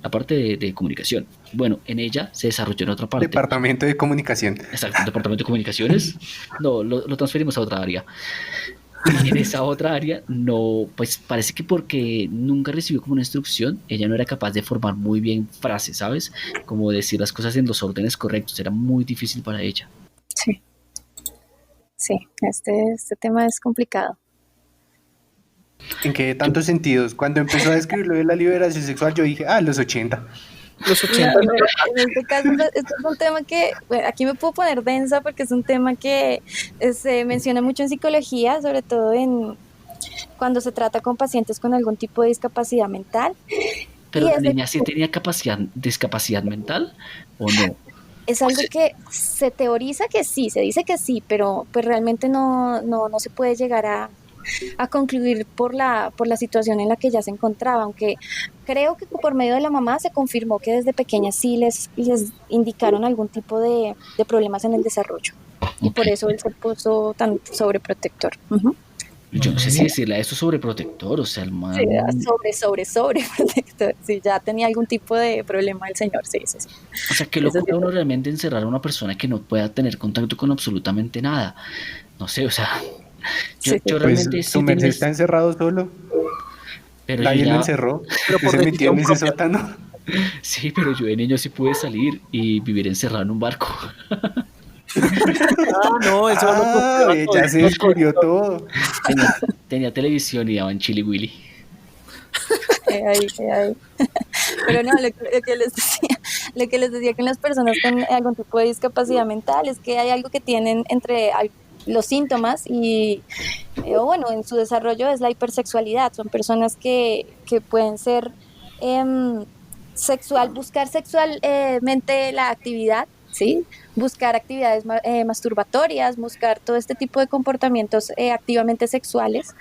la parte de comunicación. Bueno, en ella se desarrolló en otra parte. Departamento de comunicación. Exacto, departamento de comunicaciones. No, lo transferimos a otra área. Y en esa otra área, no, pues parece que porque nunca recibió como una instrucción, ella no era capaz de formar muy bien frases, ¿sabes? Como decir las cosas en los órdenes correctos, era muy difícil para ella. Sí, sí, este tema es complicado. ¿En qué tantos sentidos? Cuando empezó a describir lo de la liberación sexual, yo dije, los 80. Los 80. No, en este caso, este es un tema que, bueno, aquí me puedo poner densa porque es un tema que se menciona mucho en psicología, sobre todo cuando se trata con pacientes con algún tipo de discapacidad mental. Pero la niña sí tenía discapacidad mental o no. Es algo que se teoriza que sí, se dice que sí, pero pues realmente no se puede llegar a concluir por la situación en la que ya se encontraba, aunque creo que por medio de la mamá se confirmó que desde pequeñas sí les indicaron algún tipo de problemas en el desarrollo, y por eso él se puso tan sobreprotector. Uh-huh. Yo no sé si decirle a esto sobreprotector, o sea, el man... Sí, sobreprotector, sí, ya tenía algún tipo de problema el señor, sí. O sea, que locura uno realmente encerrar a una persona que no pueda tener contacto con absolutamente nada. No sé, o sea... Yo realmente pues, su merced está encerrado solo. Pero nadie lo encerró, pero se metió en ese sótano. Sí, pero yo de niño sí pude salir y vivir encerrado en un barco. No, eso ya se descubrió todo. Tenía televisión y daban Chili Willy. Ahí. Pero no, lo que les decía con las personas con algún tipo de discapacidad mental es que hay algo que tienen entre los síntomas y bueno, en su desarrollo es la hipersexualidad. Son personas que pueden ser buscar sexualmente la actividad, ¿sí? Buscar actividades masturbatorias, buscar todo este tipo de comportamientos activamente sexuales.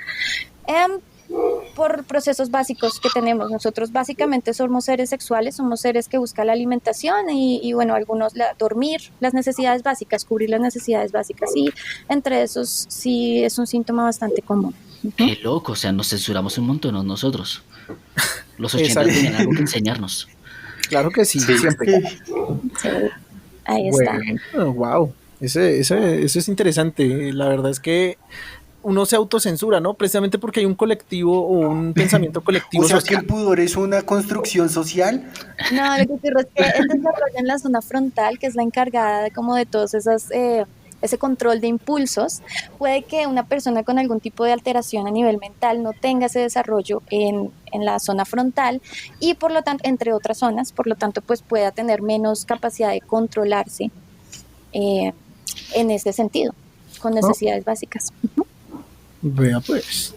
Por procesos básicos que tenemos. Nosotros básicamente somos seres sexuales, somos seres que buscan la alimentación y bueno, algunos dormir, las necesidades básicas, cubrir las necesidades básicas, y entre esos sí es un síntoma bastante común. Qué loco, o sea, nos censuramos un montón nosotros. Los 80 tenían algo que enseñarnos. Claro que sí, siempre. Sí, ahí está. Wow, eso es interesante. La verdad es que uno se autocensura, ¿no? Precisamente porque hay un colectivo o un pensamiento colectivo. O sea, social. ¿Que el pudor es una construcción social? No, lo que ocurre es que el desarrollo en la zona frontal, que es la encargada de todos ese control de impulsos, puede que una persona con algún tipo de alteración a nivel mental no tenga ese desarrollo en la zona frontal y por lo tanto, entre otras zonas, por lo tanto, pues pueda tener menos capacidad de controlarse en ese sentido, con necesidades básicas. Vea pues.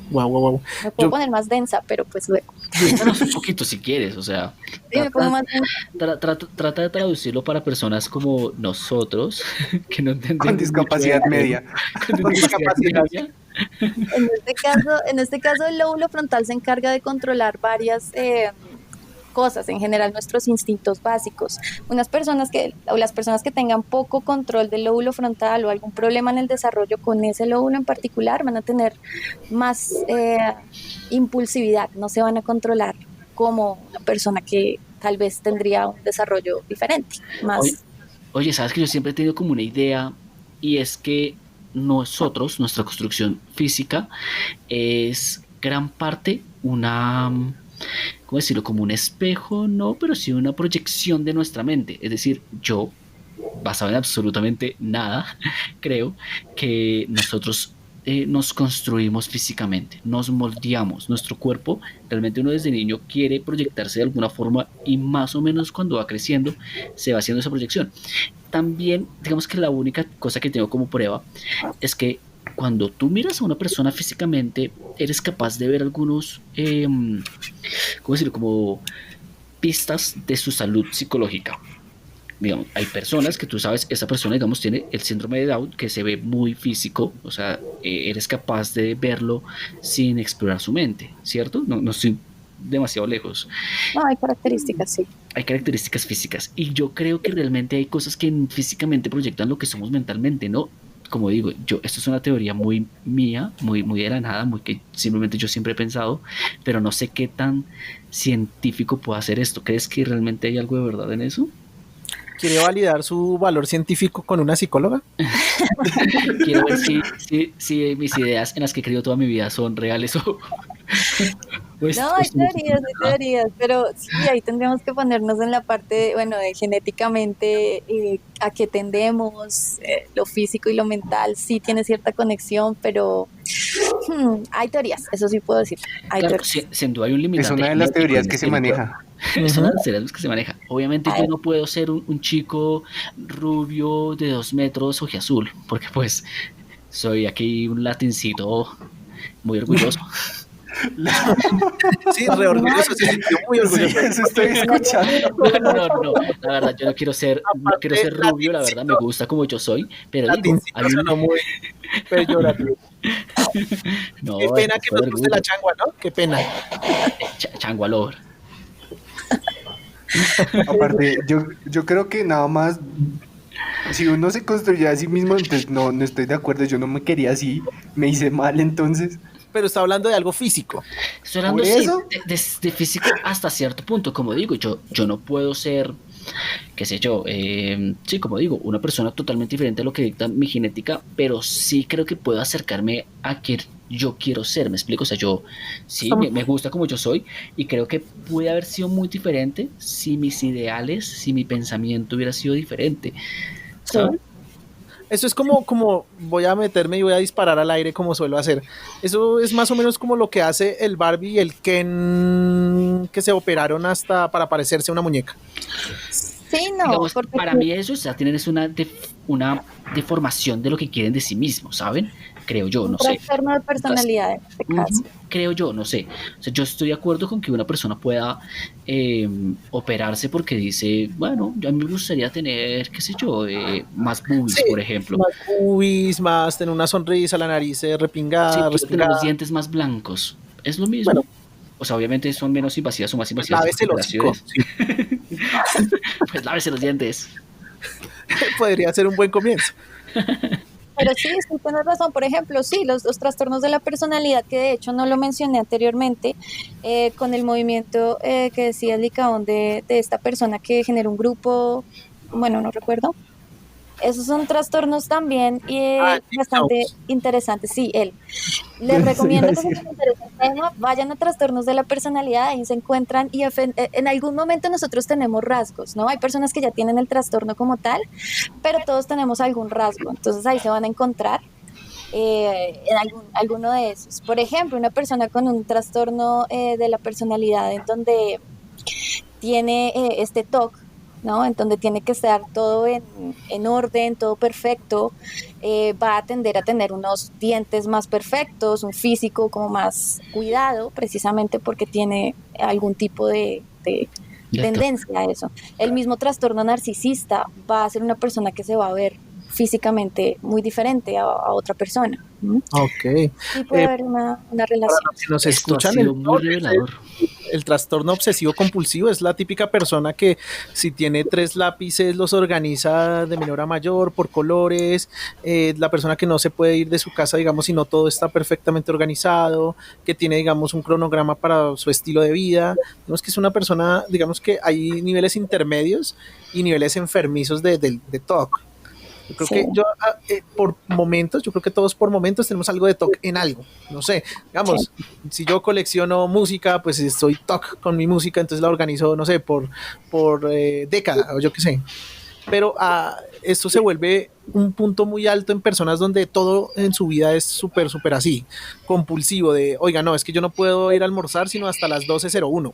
Wow. Me puedo poner más densa, pero pues luego. Cuéntanos un poquito si quieres, o sea, Sí, me pongo más densa. trata de traducirlo para personas como nosotros, que no entendemos Con mucho discapacidad del tema. media. Con discapacidad media. En este caso, el lóbulo frontal se encarga de controlar varias cosas, en general nuestros instintos básicos. Las personas que tengan poco control del lóbulo frontal o algún problema en el desarrollo con ese lóbulo en particular van a tener más impulsividad, no se van a controlar como una persona que tal vez tendría un desarrollo diferente, Oye, más. oye, sabes que yo siempre he tenido como una idea y es que nosotros, nuestra construcción física, es gran parte una, ¿cómo decirlo? Como un espejo, no, pero sí una proyección de nuestra mente. Es decir, yo, basado en absolutamente nada, creo que nosotros nos construimos físicamente, nos moldeamos, nuestro cuerpo, realmente uno desde niño quiere proyectarse de alguna forma y más o menos cuando va creciendo se va haciendo esa proyección. También, digamos que la única cosa que tengo como prueba es que cuando tú miras a una persona físicamente, eres capaz de ver algunos, ¿cómo decirlo? Como pistas de su salud psicológica. Digamos, hay personas que tú sabes, esa persona, digamos, tiene el síndrome de Down, que se ve muy físico, o sea, eres capaz de verlo sin explorar su mente, ¿cierto? No, no estoy demasiado lejos. No, hay características, sí. Hay características físicas y yo creo que realmente hay cosas que físicamente proyectan lo que somos mentalmente, ¿no? Como digo, esto es una teoría muy mía, muy de la nada, muy que simplemente yo siempre he pensado, pero no sé qué tan científico puede hacer esto. ¿Crees que realmente hay algo de verdad en eso? ¿Quiere validar su valor científico con una psicóloga? Quiero ver si mis ideas en las que he creído toda mi vida son reales o No, hay teorías, pero sí, ahí tendríamos que ponernos en la parte, bueno, de genéticamente, a qué tendemos, lo físico y lo mental, sí tiene cierta conexión, pero hay teorías, eso sí puedo decir, hay claro, teorías. sin duda hay un Es limitante una de las genético teorías en que se el cuerpo. maneja. Es una de las teorías que se maneja. Obviamente A yo ver, no puedo ser un chico rubio de 2 metros ojiazul, porque pues soy aquí un latincito muy orgulloso. Sí, re orgulloso, se sintió muy Sí, orgulloso. eso estoy escuchando. No, la verdad yo no quiero Aparte, ser rubio, la verdad me gusta como yo soy, pero digo, latincito sonó muy peyorativo. Qué no, pena es que por nos guste la orgullo, changua, ¿no? Qué pena. changualor. Aparte, yo creo que nada más, si uno se construye a sí mismo, entonces no estoy de acuerdo, yo no me quería así, me hice mal entonces. Pero está hablando de algo físico. Estoy Por hablando, sí, eso, de físico hasta cierto punto, como digo, yo no puedo ser, qué sé yo, sí, como digo, una persona totalmente diferente a lo que dicta mi genética, pero sí creo que puedo acercarme a quien yo quiero ser, ¿me explico? O sea, yo sí, Estamos- me gusta como yo soy y creo que pude haber sido muy diferente si mis ideales, si mi pensamiento hubiera sido diferente, sí. ¿sabes? Eso es como voy a meterme y voy a disparar al aire como suelo hacer. Eso es más o menos como lo que hace el Barbie y el Ken que se operaron hasta para parecerse a una muñeca. Sí, no, Digamos, porque para mí eso, o sea, tienen es una deformación de lo que quieren de sí mismos, ¿saben? Creo yo, un no sé. trastorno de personalidad en este caso. Creo yo, no sé. O sea, yo estoy de acuerdo con que una persona pueda operarse porque dice, bueno, a mí me gustaría tener, qué sé yo, más Sí, boobies, por ejemplo. más pubis, más tener una sonrisa, la nariz Sí, repingada, quiero tener los respingada. dientes más blancos. Es lo Bueno, mismo. O sea, obviamente son menos invasivas o más pues invasivas las lávese el hocico. operaciones. Sí. Pues lávese los dientes. Podría ser un buen comienzo. Pero sí, sí, tienes razón. Por ejemplo, sí, los trastornos de la personalidad, que de hecho no lo mencioné anteriormente, con el movimiento que decía Licaón de esta persona que generó un grupo, bueno, no recuerdo. Esos son trastornos también Ah, Deep bastante Jones. interesantes. Sí, él. Les eso iba a recomiendo que si decir. les interesa el tema, vayan a trastornos de la personalidad, ahí se encuentran y en algún momento nosotros tenemos rasgos, ¿no? Hay personas que ya tienen el trastorno como tal, pero todos tenemos algún rasgo, entonces ahí se van a encontrar en alguno de esos. Por ejemplo, una persona con un trastorno de la personalidad en donde tiene este TOC, ¿no? En donde tiene que estar todo en orden, todo perfecto, va a tender a tener unos dientes más perfectos, un físico como más cuidado, precisamente porque tiene algún tipo de tendencia a eso. El mismo trastorno narcisista va a ser una persona que se va a ver físicamente muy diferente a otra persona. Ok. Sí puede haber una relación. Para los que nos Esto escuchan, ha sido muy revelador. el trastorno obsesivo compulsivo es la típica persona que si tiene 3 lápices los organiza de menor a mayor por colores, la persona que no se puede ir de su casa, digamos, si no todo está perfectamente organizado, que tiene, digamos, un cronograma para su estilo de vida. Digamos que es una persona, digamos que hay niveles intermedios y niveles enfermizos de TOC. Yo creo que por momentos, yo creo que todos por momentos tenemos algo de TOC en algo. No sé, digamos, si yo colecciono música, pues estoy TOC con mi música, entonces la organizo, no sé, por década o yo qué sé. Pero esto se vuelve un punto muy alto en personas donde todo en su vida es súper, súper así, compulsivo de, oiga, no, es que yo no puedo ir a almorzar sino hasta las 12:01.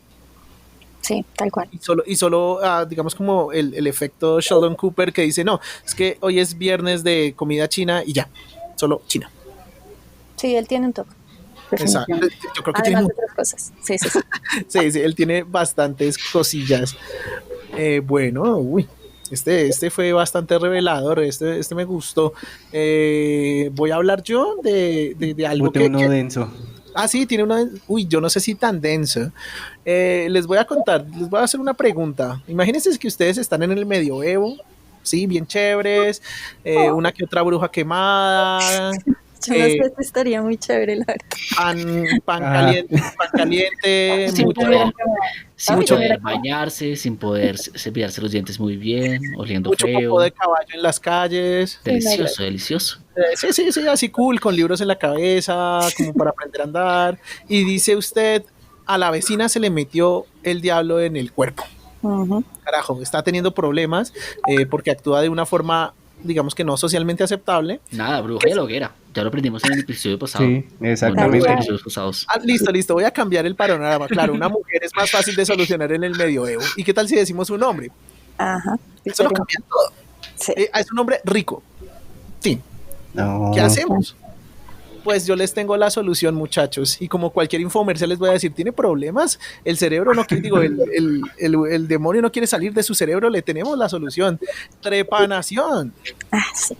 Sí, tal cual. Y solo digamos como el efecto Sheldon Cooper que dice, no, es que hoy es viernes de comida china y ya, solo China. Sí, él tiene un toque. Exacto. Yo creo que Además tiene de otras cosas. Sí, sí, sí. sí, él tiene bastantes cosillas. Bueno, uy, este fue bastante revelador, este me gustó. Voy a hablar yo de algo Bote uno denso. Sí, tiene una... Uy, yo no sé si tan denso. Les voy a contar, les voy a hacer una pregunta. Imagínense que ustedes están en el medioevo, sí, bien chéveres, una que otra bruja quemada. Yo no sé si estaría muy chévere, la verdad. Pan caliente, Sin poder bañarse, sin poder cepillarse los dientes muy bien, oliendo mucho feo. popó de caballo en las calles. Delicioso, delicioso. Sí, así cool, con libros en la cabeza, como para aprender a andar. Y dice usted, a la vecina se le metió el diablo en el cuerpo. Carajo, está teniendo problemas porque actúa de una forma, digamos que no socialmente aceptable. Nada, bruja de la hoguera. Ya lo aprendimos en el episodio pasado. Sí, exactamente. Listo, voy a cambiar el panorama. Claro, una mujer es más fácil de solucionar en el medioevo. ¿Y qué tal si decimos un hombre? Ajá. Eso lo cambia todo. Sí. Es un hombre rico. Sí. No. ¿Qué hacemos? Pues yo les tengo la solución, muchachos. Y como cualquier infomercial les voy a decir, ¿tiene problemas? El cerebro no quiere, digo, el demonio no quiere salir de su cerebro, le tenemos la solución. Trepanación. Sí.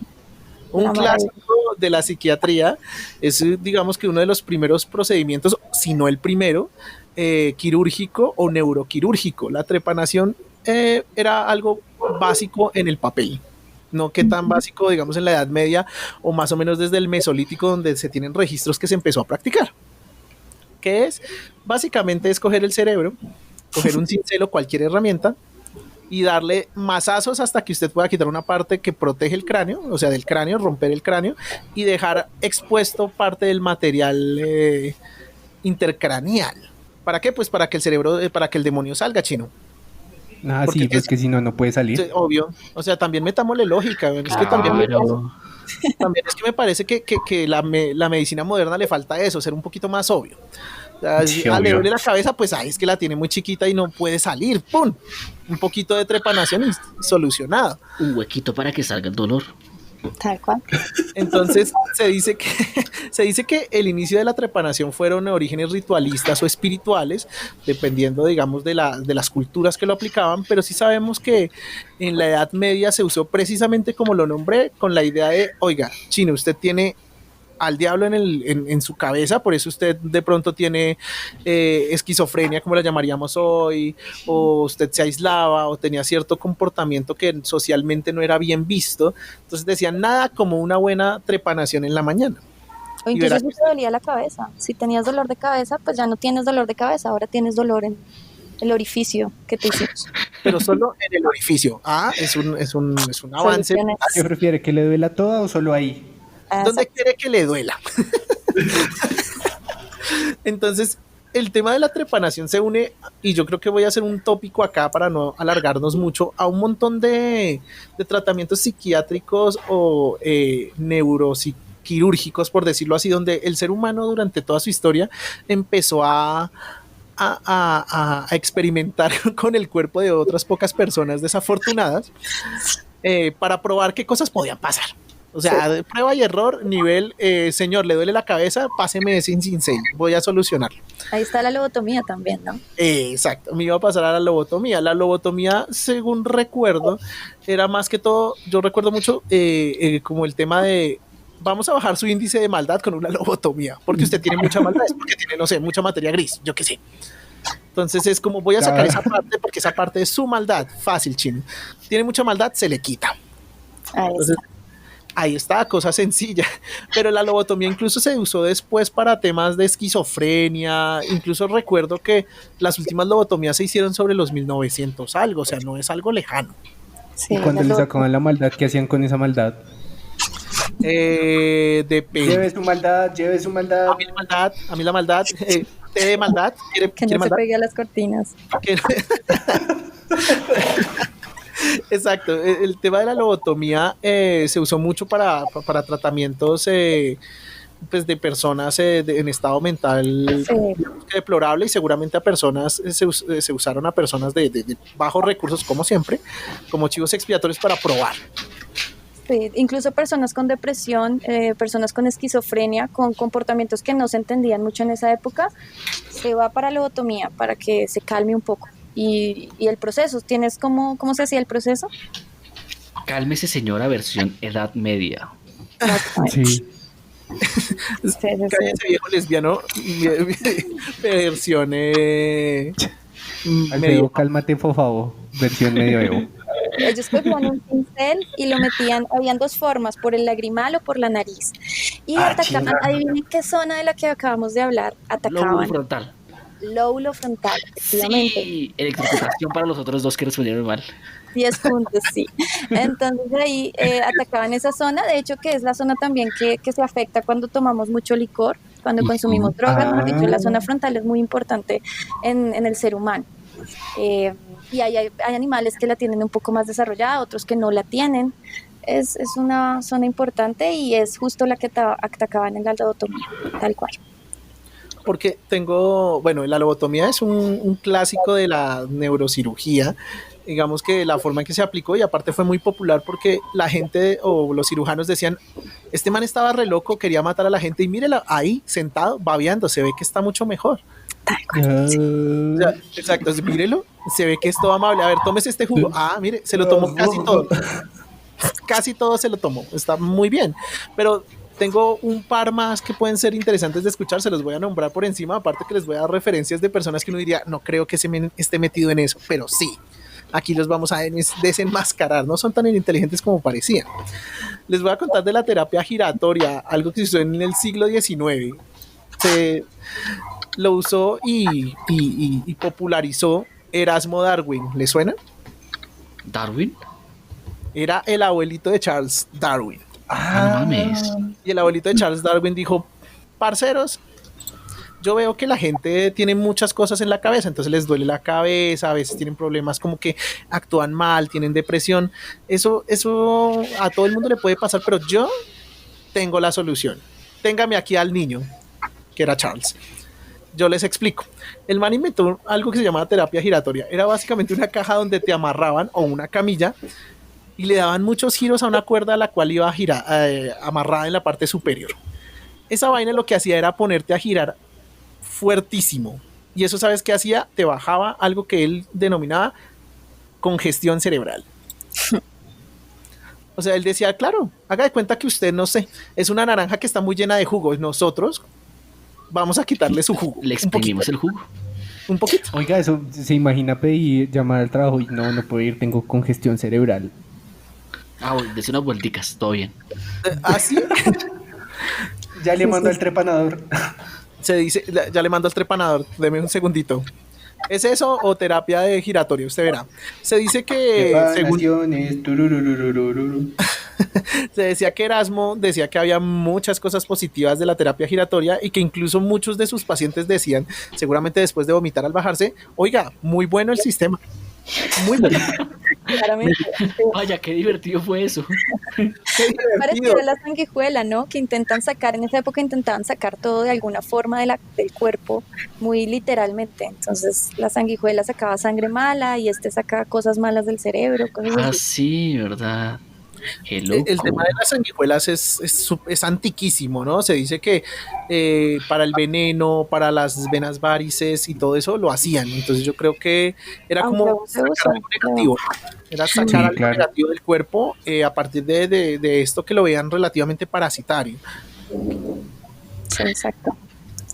Un clásico de la psiquiatría. Es, digamos que uno de los primeros procedimientos, si no el primero, quirúrgico o neuroquirúrgico. La trepanación era algo básico en el papel. No que tan básico, digamos, en la Edad Media o más o menos desde el Mesolítico, donde se tienen registros que se empezó a practicar. ¿Qué es? Básicamente es coger el cerebro, coger un cincel o cualquier herramienta y darle mazazos hasta que usted pueda quitar una parte que protege el cráneo, o sea, del cráneo, romper el cráneo y dejar expuesto parte del material intercraneal. ¿Para qué? Pues para que el cerebro, para que el demonio salga, chino. Porque sí, pues que si no, no puede salir. Sí, obvio. O sea, también metámosle lógica. Es que también es que me parece que la medicina moderna le falta eso, ser un poquito más obvio. O sea, Sí, le obvio. duele la cabeza, pues es que la tiene muy chiquita y no puede salir. ¡Pum! Un poquito de trepanación y solucionado. Un huequito para que salga el dolor. Tal cual. Entonces se dice que el inicio de la trepanación fueron de orígenes ritualistas o espirituales, dependiendo, digamos, de las culturas que lo aplicaban, pero sí sabemos que en la Edad Media se usó precisamente como lo nombré, con la idea de, oiga, chino, usted tiene al diablo en su cabeza, por eso usted de pronto tiene esquizofrenia, como la llamaríamos hoy, o usted se aislaba o tenía cierto comportamiento que socialmente no era bien visto. Entonces decían, nada como una buena trepanación en la mañana. O incluso si te dolía la cabeza. Si tenías dolor de cabeza, pues ya no tienes dolor de cabeza, ahora tienes dolor en el orificio que te hicimos. Pero solo en el orificio. Es un avance. ¿Qué prefiere, que le duela toda o solo ahí? ¿Dónde quiere que le duela? Entonces, el tema de la trepanación se une, y yo creo que voy a hacer un tópico acá para no alargarnos mucho, a un montón de tratamientos psiquiátricos o neuroquirúrgicos, por decirlo así, donde el ser humano durante toda su historia empezó a a experimentar con el cuerpo de otras pocas personas desafortunadas para probar qué cosas podían pasar. O sea, de prueba y error, nivel, señor, le duele la cabeza, páseme ese Insane, voy a solucionarlo. Ahí está la lobotomía también, ¿no? Exacto, me iba a pasar a la lobotomía. La lobotomía, según recuerdo, era más que todo, yo recuerdo mucho como el tema de vamos a bajar su índice de maldad con una lobotomía, porque usted tiene mucha maldad, es porque tiene, no sé, mucha materia gris, yo qué sé. Entonces es como voy a sacar esa parte porque esa parte es su maldad, fácil, chino. Tiene mucha maldad, se le quita. Entonces, ahí está, cosa sencilla. Pero la lobotomía incluso se usó después para temas de esquizofrenia. Incluso recuerdo que las últimas lobotomías se hicieron sobre los 1900 algo, o sea, no es algo lejano. Sí, y cuando le sacaban la maldad, ¿qué hacían con esa maldad? Depende. Lleve su maldad. A mí la maldad, té de maldad. Que no se pegue a las cortinas. Exacto, el tema de la lobotomía se usó mucho para tratamientos pues de personas en estado mental deplorable, y seguramente a personas se usaron a personas de bajos recursos, como siempre, como chivos expiatorios para probar. Sí, incluso personas con depresión, personas con esquizofrenia, con comportamientos que no se entendían mucho en esa época, se va para lobotomía para que se calme un poco. Y el proceso, ¿tienes cómo se hacía el proceso? Cálmese, señora, versión Edad Media. Sí. Cállese, viejo lesbiano, versión Alfredo, cálmate, por favor, versión medioevo. Ellos cogían un pincel y lo metían, habían dos formas, por el lagrimal o por la nariz. Y atacaban, adivinen qué zona de la que acabamos de hablar, atacaban. Lóbulo frontal. Lóbulo frontal, efectivamente. Sí, electrificación para los otros dos que respondieron mal. 10 puntos, sí. Entonces ahí atacaban esa zona, de hecho que es la zona también que se afecta cuando tomamos mucho licor, cuando consumimos drogas, mejor dicho, la zona frontal es muy importante en el ser humano. Y hay animales que la tienen un poco más desarrollada, otros que no la tienen. Es una zona importante y es justo la que atacaban en la lobotomía, tal cual. Porque la lobotomía es un clásico de la neurocirugía. Digamos que la forma en que se aplicó, y aparte fue muy popular porque la gente o los cirujanos decían, este man estaba re loco, quería matar a la gente, y mírela ahí sentado, babeando, se ve que está mucho mejor. O sea, exacto, mírelo, se ve que es todo amable. A ver, tómese este jugo. Mire, se lo tomó casi todo. Casi todo se lo tomó, está muy bien. Pero tengo un par más que pueden ser interesantes de escuchar, se los voy a nombrar por encima, aparte que les voy a dar referencias de personas que uno diría, no creo que esté metido en eso, pero sí, aquí los vamos a desenmascarar, no son tan inteligentes como parecían. Les voy a contar de la terapia giratoria, algo que se usó en el siglo XIX. Se lo usó y popularizó Erasmo Darwin, ¿le suena? ¿Darwin? Era el abuelito de Charles Darwin. No mames. Y el abuelito de Charles Darwin dijo, parceros, yo veo que la gente tiene muchas cosas en la cabeza, entonces les duele la cabeza, a veces tienen problemas como que actúan mal, tienen depresión, eso a todo el mundo le puede pasar, pero yo tengo la solución. Téngame aquí al niño, que era Charles. Yo les explico. El man inventó algo que se llamaba terapia giratoria. Era básicamente una caja donde te amarraban, o una camilla, y le daban muchos giros a una cuerda a la cual iba a girar, amarrada en la parte superior. Esa vaina lo que hacía era ponerte a girar fuertísimo. Y eso, ¿sabes qué hacía? Te bajaba algo que él denominaba congestión cerebral. O sea, él decía, claro, haga de cuenta que usted, no sé, es una naranja que está muy llena de jugo. Nosotros vamos a quitarle su jugo. Le exprimimos el jugo. Un poquito. Oiga, eso se imagina pedir, llamar al trabajo y no puedo ir, tengo congestión cerebral. Des unas vuelticas, todo bien. ¿Así? Ya le mando al trepanador. Se dice, ya le mando al trepanador, deme un segundito. ¿Es eso o terapia de giratorio? Usted verá. Se dice que se decía que Erasmo decía que había muchas cosas positivas de la terapia giratoria y que incluso muchos de sus pacientes decían, seguramente después de vomitar al bajarse, oiga, muy bueno el sistema. Muy bueno. Claramente. Vaya, qué divertido fue eso. Qué Parecido divertido. a la sanguijuela, ¿no? Que intentan sacar, en esa época intentaban sacar todo de alguna forma del cuerpo, muy literalmente. Entonces la sanguijuela sacaba sangre mala y este sacaba cosas malas del cerebro, cosas Ah, así. sí, ¿verdad? Qué El tema loco. de las sanguijuelas es antiquísimo, ¿no? Se dice que para el veneno, para las venas varices y todo eso lo hacían. Entonces yo creo que era Aunque como aún se sacar usa, algo creo. negativo, era sacar Sí, algo claro. negativo del cuerpo a partir de esto que lo veían relativamente parasitario. Sí, exacto.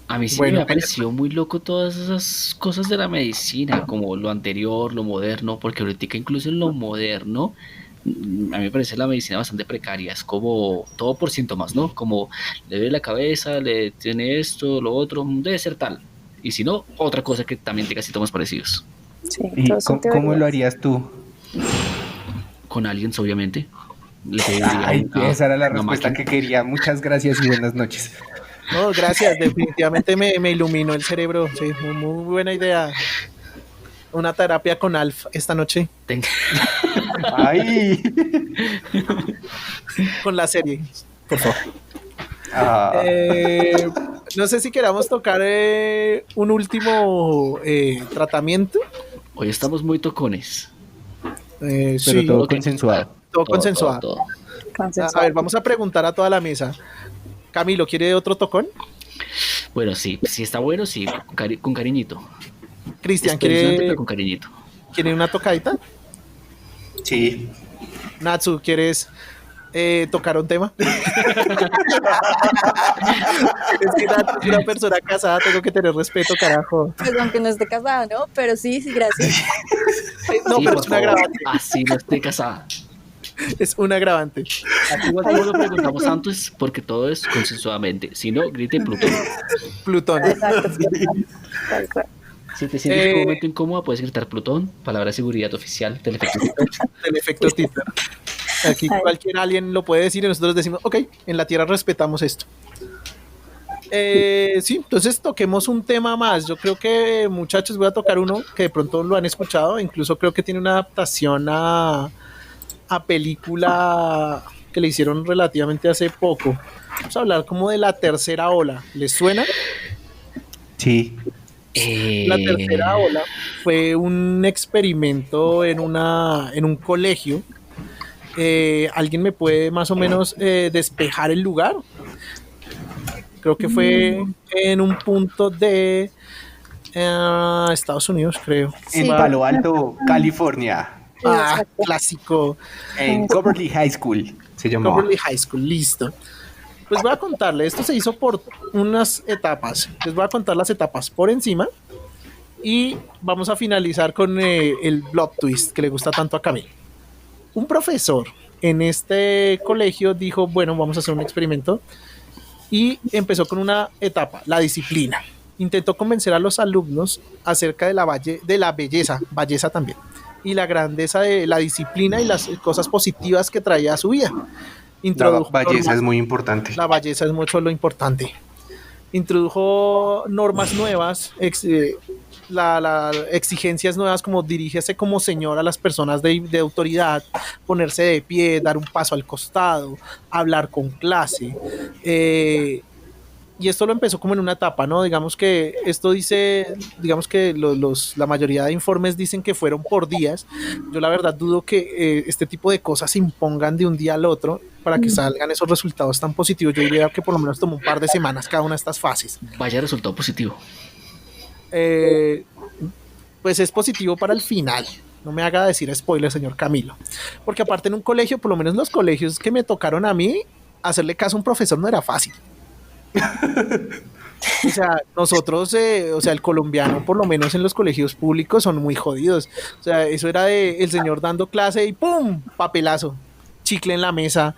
A mí sí me Bueno, ha parecido muy loco todas esas cosas de la medicina, como lo anterior, lo moderno, porque ahorita incluso en lo moderno, a mí me parece la medicina bastante precaria, es como todo por síntomas, ¿no? Como le duele la cabeza, le tiene esto, lo otro, debe ser tal. Y si no, otra cosa que también tenga síntomas parecidos. Sí, ¿Y todos son cómo lo teorías. harías tú? Con aliens, obviamente, le pediría Ay, esa era la una respuesta máquina. que quería. Muchas gracias y buenas noches. no, gracias, definitivamente me iluminó el cerebro. Sí, muy buena idea. Una terapia con Alf esta noche, Ten- Ay. con la serie, por favor. Ah, Eh, no sé si queramos tocar un último tratamiento. Hoy estamos muy tocones. pero Sí, todo Ok, consensuado. todo todo, todo, consensuado. todo. A ver, vamos a preguntar a toda la mesa. Camilo, ¿quiere otro tocón? Bueno, sí, si está bueno, sí, con cariñito. Cristian, Espeluznante, pero ¿quiere, con cariñito. quiere una tocadita? Sí. Natsu, ¿quieres tocar un tema? Es que Natsu es una persona casada, tengo que tener respeto, carajo. Pues aunque no esté casado, ¿no? Pero sí, sí, gracias. No, Sí, pero por es un favor, agravante. así no esté casada. Es un agravante. Aquí igual como lo preguntamos antes, porque todo es consensuadamente. Si no, grite Plutón. Plutón. Exacto, sí, tal cual. Si te sientes en un Eh, momento incómodo, puedes gritar Plutón, palabra de seguridad oficial del efecto. el efecto Twitter. Aquí Ay. cualquier alien lo puede decir y nosotros decimos, ok, en la Tierra respetamos esto. Sí, entonces toquemos un tema más. Yo creo que, muchachos, voy a tocar uno que de pronto lo han escuchado. Incluso creo que tiene una adaptación a película que le hicieron relativamente hace poco. Vamos a hablar como de la tercera ola. ¿Les suena? Sí. La tercera ola fue un experimento en un colegio. ¿Alguien me puede más o menos despejar el lugar? Creo que fue en un punto de Estados Unidos, creo. En Sí, Palo Alto, California. sí, exacto. Clásico. En Coverly High School se llamaba. Coverly High School, listo. Pues voy a contarle, esto se hizo por unas etapas. Les voy a contar las etapas por encima y vamos a finalizar con el plot twist que le gusta tanto a Camille. Un profesor en este colegio dijo, bueno, vamos a hacer un experimento y empezó con una etapa, la disciplina. Intentó convencer a los alumnos acerca de la belleza también, y la grandeza de la disciplina y las cosas positivas que traía a su vida. La belleza es muy importante. La belleza es mucho lo importante. Introdujo normas nuevas, exigencias nuevas como dirígese como señor a las personas de autoridad, ponerse de pie, dar un paso al costado, hablar con clase. Y esto lo empezó como en una etapa, ¿no? Digamos que esto dice, digamos que la mayoría de informes dicen que fueron por días. Yo la verdad dudo que este tipo de cosas se impongan de un día al otro para que salgan esos resultados tan positivos. Yo diría que por lo menos tomó un par de semanas cada una de estas fases. Vaya resultado positivo. Pues es positivo para el final. No me haga decir spoiler, señor Camilo. Porque aparte en un colegio, por lo menos los colegios que me tocaron a mí, hacerle caso a un profesor no era fácil. O sea, nosotros, o sea, el colombiano, por lo menos en los colegios públicos, son muy jodidos. O sea, eso era de el señor dando clase y ¡pum! Papelazo. Chicle en la mesa,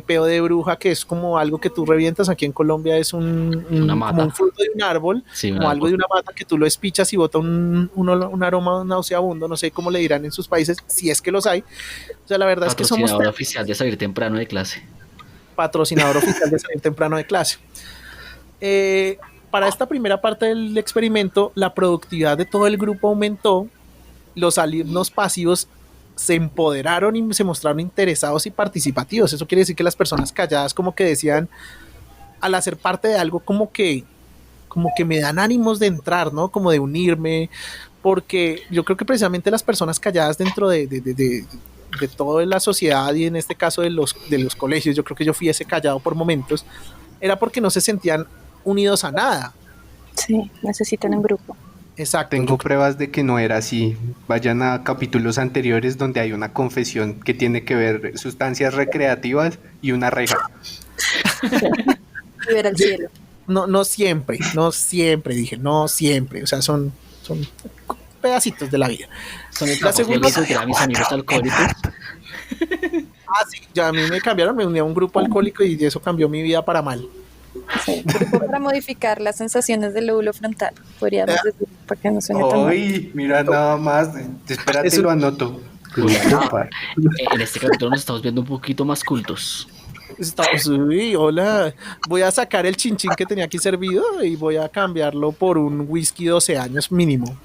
peo de bruja, que es como algo que tú revientas. Aquí en Colombia es Una mata. como un fruto de un árbol, Sí, un como algo árbol. de una mata que tú lo espichas y bota un aroma nauseabundo. No sé cómo le dirán en sus países, si es que los hay. O sea, la verdad es que somos Patrocinador oficial de salir temprano de clase. patrocinador oficial de salir temprano de clase. Para esta primera parte del experimento, la productividad de todo el grupo aumentó los alumnos pasivos se empoderaron y se mostraron interesados y participativos. Eso quiere decir que las personas calladas como que decían, al hacer parte de algo, como que me dan ánimos de entrar, ¿no? Como de unirme, porque yo creo que precisamente las personas calladas dentro de toda la sociedad, y en este caso de los colegios, yo creo que yo fui ese callado por momentos, era porque no se sentían unidos a nada. Sí, necesitan un grupo. Exacto. Tengo pruebas de que no era así. Vayan a capítulos anteriores donde hay una confesión que tiene que ver sustancias recreativas y una reja. Y ver al cielo. No siempre, dije, no siempre. O sea, son pedacitos de la vida. Son el La segunda que eran mis amigos alcohólicos. Sí, ya a mí me cambiaron, me uní a un grupo alcohólico y eso cambió mi vida para mal. Sí, grupo para modificar las sensaciones del lóbulo frontal, podríamos decir, para que no suene tan mal. Ay, mira nada más. Espérate, lo anoto. En este capítulo nos estamos viendo un poquito más cultos. Uy, hola, voy a sacar el chinchín que tenía aquí servido y voy a cambiarlo por un whisky 12 años mínimo.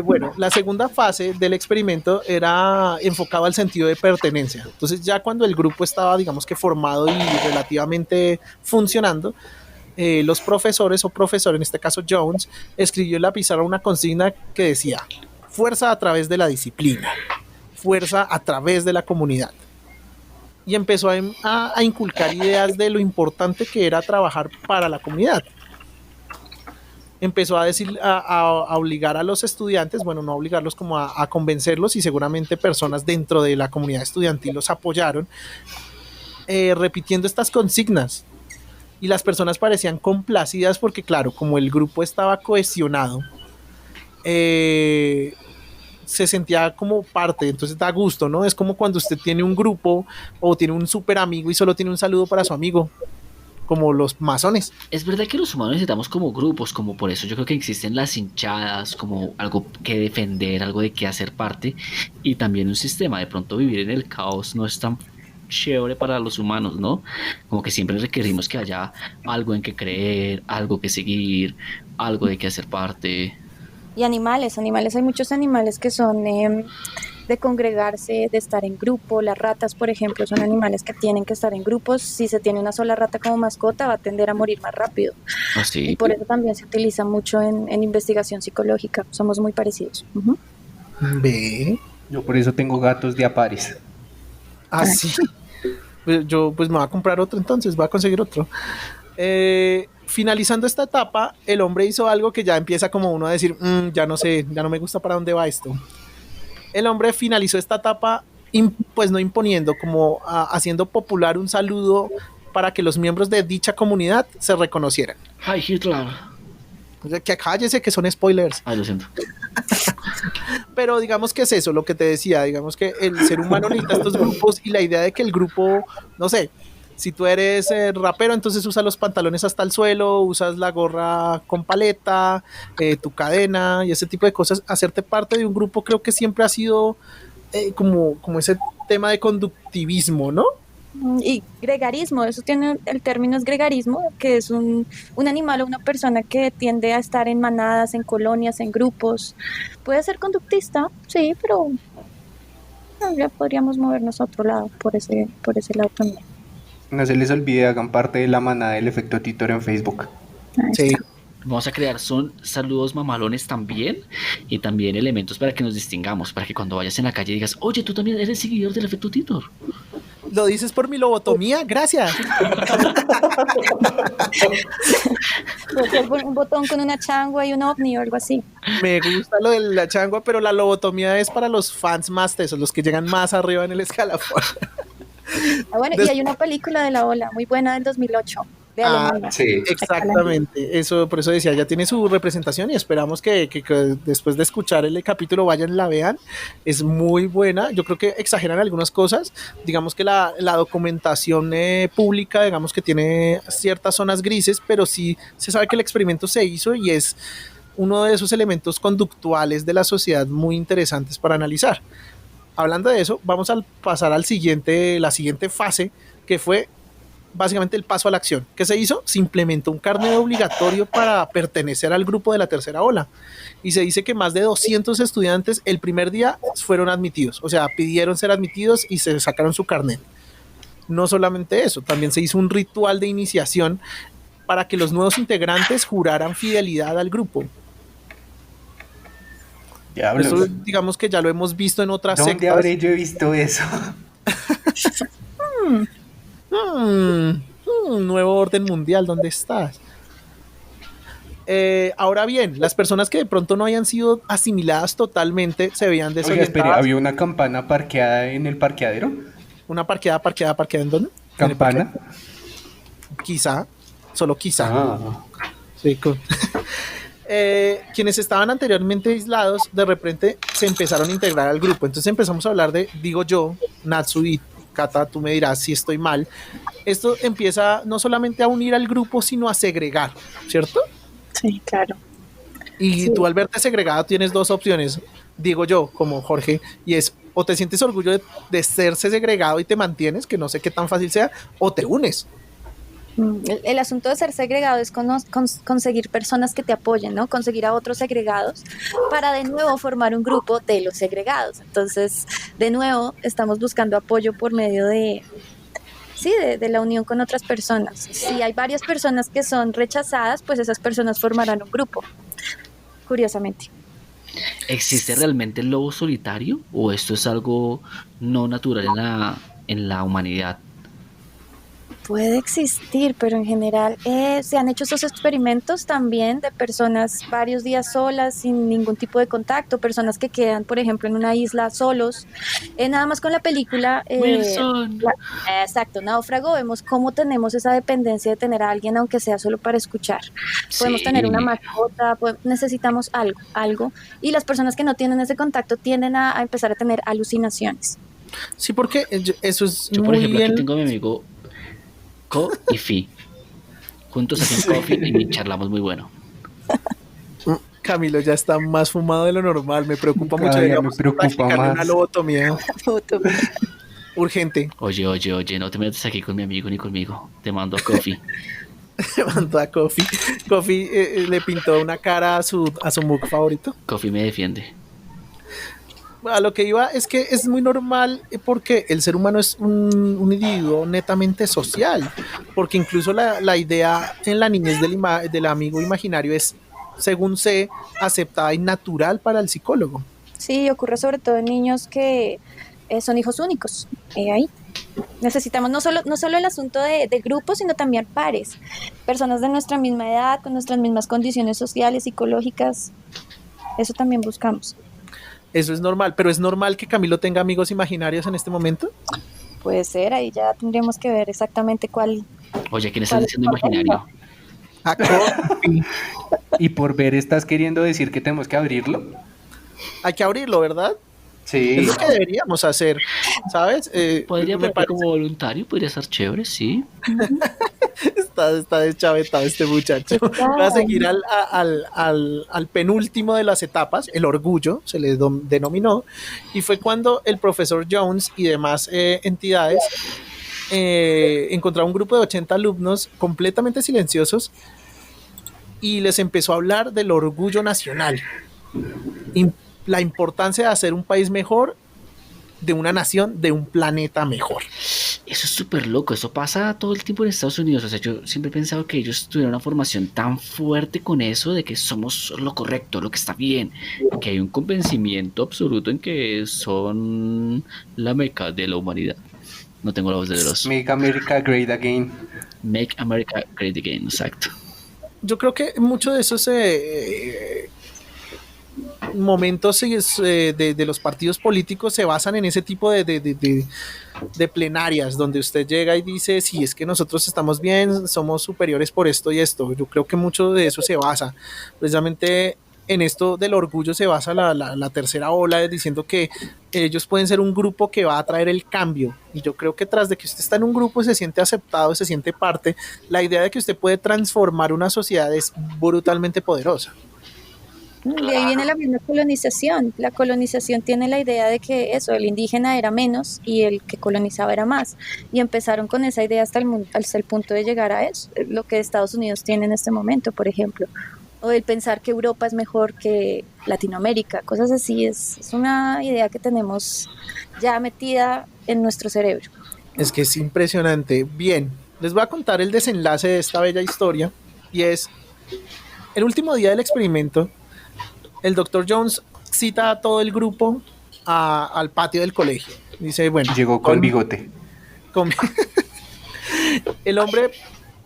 Bueno, la segunda fase del experimento era enfocado al sentido de pertenencia. Entonces ya cuando el grupo estaba, digamos que formado y relativamente funcionando, los profesores o profesor, en este caso Jones, escribió en la pizarra una consigna que decía: fuerza a través de la disciplina, fuerza a través de la comunidad. Y empezó a inculcar ideas de lo importante que era trabajar para la comunidad. Empezó a decir, a obligar a los estudiantes, bueno, no a obligarlos, como a convencerlos, y seguramente personas dentro de la comunidad estudiantil los apoyaron, repitiendo estas consignas. Y las personas parecían complacidas porque, claro, como el grupo estaba cohesionado, se sentía como parte, entonces da gusto, ¿no? Es como cuando usted tiene un grupo o tiene un súper amigo y solo tiene un saludo para su amigo, como los masones. Es verdad que los humanos necesitamos como grupos, como por eso yo creo que existen las hinchadas, como algo que defender, algo de que hacer parte, y también un sistema. De pronto vivir en el caos no es tan chévere para los humanos, ¿no? Como que siempre requerimos que haya algo en que creer, algo que seguir, algo de que hacer parte. Y animales, hay muchos animales que son de congregarse, de estar en grupo. Las ratas, por ejemplo, son animales que tienen que estar en grupos. Si se tiene una sola rata como mascota, va a tender a morir más rápido. ¿Ah, sí? Y por eso también se utiliza mucho en investigación psicológica. Somos muy parecidos. Uh-huh. Ve. Yo por eso tengo gatos de a pares. Ah, sí. Yo pues me voy a comprar otro entonces, voy a conseguir otro. Finalizando esta etapa, el hombre hizo algo que ya empieza como uno a decir, ya no sé, ya no me gusta para dónde va esto. El hombre finalizó esta etapa, pues no imponiendo, como haciendo popular un saludo para que los miembros de dicha comunidad se reconocieran. ¡Ay, Hitler! O sea, que cállese, que son spoilers. Ay, lo siento. Pero digamos que es eso, lo que te decía, digamos que el ser humano necesita estos grupos, y la idea de que el grupo, no sé, si tú eres rapero, entonces usa los pantalones hasta el suelo, usas la gorra con paleta, tu cadena y ese tipo de cosas. Hacerte parte de un grupo creo que siempre ha sido como ese tema de conductivismo, ¿no? Y gregarismo, eso tiene, el término es gregarismo, que es un animal o una persona que tiende a estar en manadas, en colonias, en grupos. Puede ser conductista, sí, pero ya podríamos movernos a otro lado, por ese lado también. No se les olvide, hagan parte de la manada del efecto Titor en Facebook. Sí. Vamos a crear saludos mamalones también, y también elementos para que nos distingamos, para que cuando vayas en la calle digas: oye, tú también eres seguidor del efecto Titor. ¿Lo dices por mi lobotomía? Gracias. Un botón con una changua y un ovni o algo así. Me gusta lo de la changua, pero la lobotomía es para los fans más tesos, los que llegan más arriba en el escalafón. Bueno, y hay una película de la ola muy buena del 2008 de Alemania. Sí, exactamente. Eso, por eso decía, ya tiene su representación, y esperamos que después de escuchar el capítulo vayan y la vean. Es muy buena. Yo creo que exageran algunas cosas. Digamos que la documentación pública, digamos que tiene ciertas zonas grises, pero sí se sabe que el experimento se hizo y es uno de esos elementos conductuales de la sociedad muy interesantes para analizar. Hablando de eso, vamos a pasar al la siguiente fase, que fue básicamente el paso a la acción. ¿Qué se hizo? Se implementó un carnet obligatorio para pertenecer al grupo de la tercera ola. Y se dice que más de 200 estudiantes el primer día fueron admitidos. O sea, pidieron ser admitidos y se sacaron su carnet. No solamente eso, también se hizo un ritual de iniciación para que los nuevos integrantes juraran fidelidad al grupo. Diablos. Eso digamos que ya lo hemos visto en otras sectas. ¿Dónde habré yo visto eso? Nuevo orden mundial, ¿dónde estás? Ahora bien, las personas que de pronto no hayan sido asimiladas totalmente se veían Oiga, desorientadas. espere, ¿había una campana parqueada en el parqueadero? ¿Una parqueada ¿en dónde? ¿Campana? Quizá, solo quizá. Ah. Sí, quienes estaban anteriormente aislados, de repente se empezaron a integrar al grupo. Entonces empezamos a hablar de, digo yo, Natsu y Kata, tú me dirás si estoy mal. Esto empieza no solamente a unir al grupo, sino a segregar, ¿cierto? Sí, claro. Y Sí. tú al verte segregado tienes dos opciones, digo yo, como Jorge, y es o te sientes orgullo de ser segregado y te mantienes, que no sé qué tan fácil sea, o te unes. El asunto de ser segregado es conseguir personas que te apoyen, ¿no? Conseguir a otros segregados para de nuevo formar un grupo de los segregados. Entonces, de nuevo, estamos buscando apoyo por medio de la unión con otras personas. Si hay varias personas que son rechazadas, pues esas personas formarán un grupo, curiosamente. ¿Existe realmente el lobo solitario o esto es algo no natural en la humanidad? Puede existir, pero en general se han hecho esos experimentos también de personas varios días solas sin ningún tipo de contacto, personas que quedan, por ejemplo, en una isla solos. Nada más con la película Wilson. Exacto, Náufrago, vemos cómo tenemos esa dependencia de tener a alguien, aunque sea solo para escuchar. Podemos Sí. tener una mascota, necesitamos algo, y las personas que no tienen ese contacto tienden a empezar a tener alucinaciones. Sí, porque eso es Yo, por muy ejemplo, bien. aquí tengo a mi amigo Co y Fi. Juntos hacen coffee y charlamos muy bueno. Camilo ya está más fumado de lo normal, me preocupa mucho. Cada día Digamos, me preocupa practicarle más. una lobotomía urgente. Oye, no te metas aquí con mi amigo ni conmigo. Te mando a coffee. Mandó a Coffee. Coffee le pintó una cara a su mug favorito. Coffee me defiende. A lo que iba es que es muy normal porque el ser humano es un individuo netamente social, porque incluso la idea en la niñez del amigo imaginario es, según sé, aceptada y natural para el psicólogo. Sí, ocurre sobre todo en niños que son hijos únicos. Ahí necesitamos no solo el asunto de grupos, sino también pares, personas de nuestra misma edad, con nuestras mismas condiciones sociales, psicológicas. Eso también buscamos. Eso es normal, pero ¿es normal que Camilo tenga amigos imaginarios en este momento? Puede ser, ahí ya tendríamos que ver exactamente cuál. Oye, ¿quién estás diciendo imaginario? A Coffee. Y por ver, ¿estás queriendo decir que tenemos que abrirlo? Hay que abrirlo, ¿verdad? Sí. Es lo que deberíamos hacer, ¿sabes? Podría me poner parece como voluntario, podría ser chévere, sí. está deschavetado este muchacho. Va a seguir al penúltimo de las etapas, el orgullo, se le denominó, y fue cuando el profesor Jones y demás entidades encontraron un grupo de 80 alumnos completamente silenciosos y les empezó a hablar del orgullo nacional. La importancia de hacer un país mejor, de una nación, de un planeta mejor. Eso es súper loco, eso pasa todo el tiempo en Estados Unidos. O sea, yo siempre he pensado que ellos tuvieron una formación tan fuerte con eso de que somos lo correcto, lo que está bien, que hay un convencimiento absoluto en que son la meca de la humanidad. No tengo la voz de los. Make America Great Again. Make America Great Again, exacto. Yo creo que mucho de esos momentos de los partidos políticos se basan en ese tipo de plenarias donde usted llega y dice, sí, es que nosotros estamos bien, somos superiores por esto y esto. Yo creo que mucho de eso se basa precisamente en esto del orgullo, se basa la tercera ola, diciendo que ellos pueden ser un grupo que va a traer el cambio. Y yo creo que tras de que usted está en un grupo y se siente aceptado, se siente parte, la idea de que usted puede transformar una sociedad es brutalmente poderosa. De ahí viene la misma colonización. La colonización tiene la idea de que eso, el indígena era menos y el que colonizaba era más. Y empezaron con esa idea hasta el punto de llegar a eso, lo que Estados Unidos tiene en este momento, por ejemplo. O el pensar que Europa es mejor que Latinoamérica, cosas así. Es una idea que tenemos ya metida en nuestro cerebro. Es que es impresionante. Bien, les voy a contar el desenlace de esta bella historia y es el último día del experimento. El doctor Jones cita a todo el grupo al patio del colegio. Dice, bueno, llegó con bigote. El hombre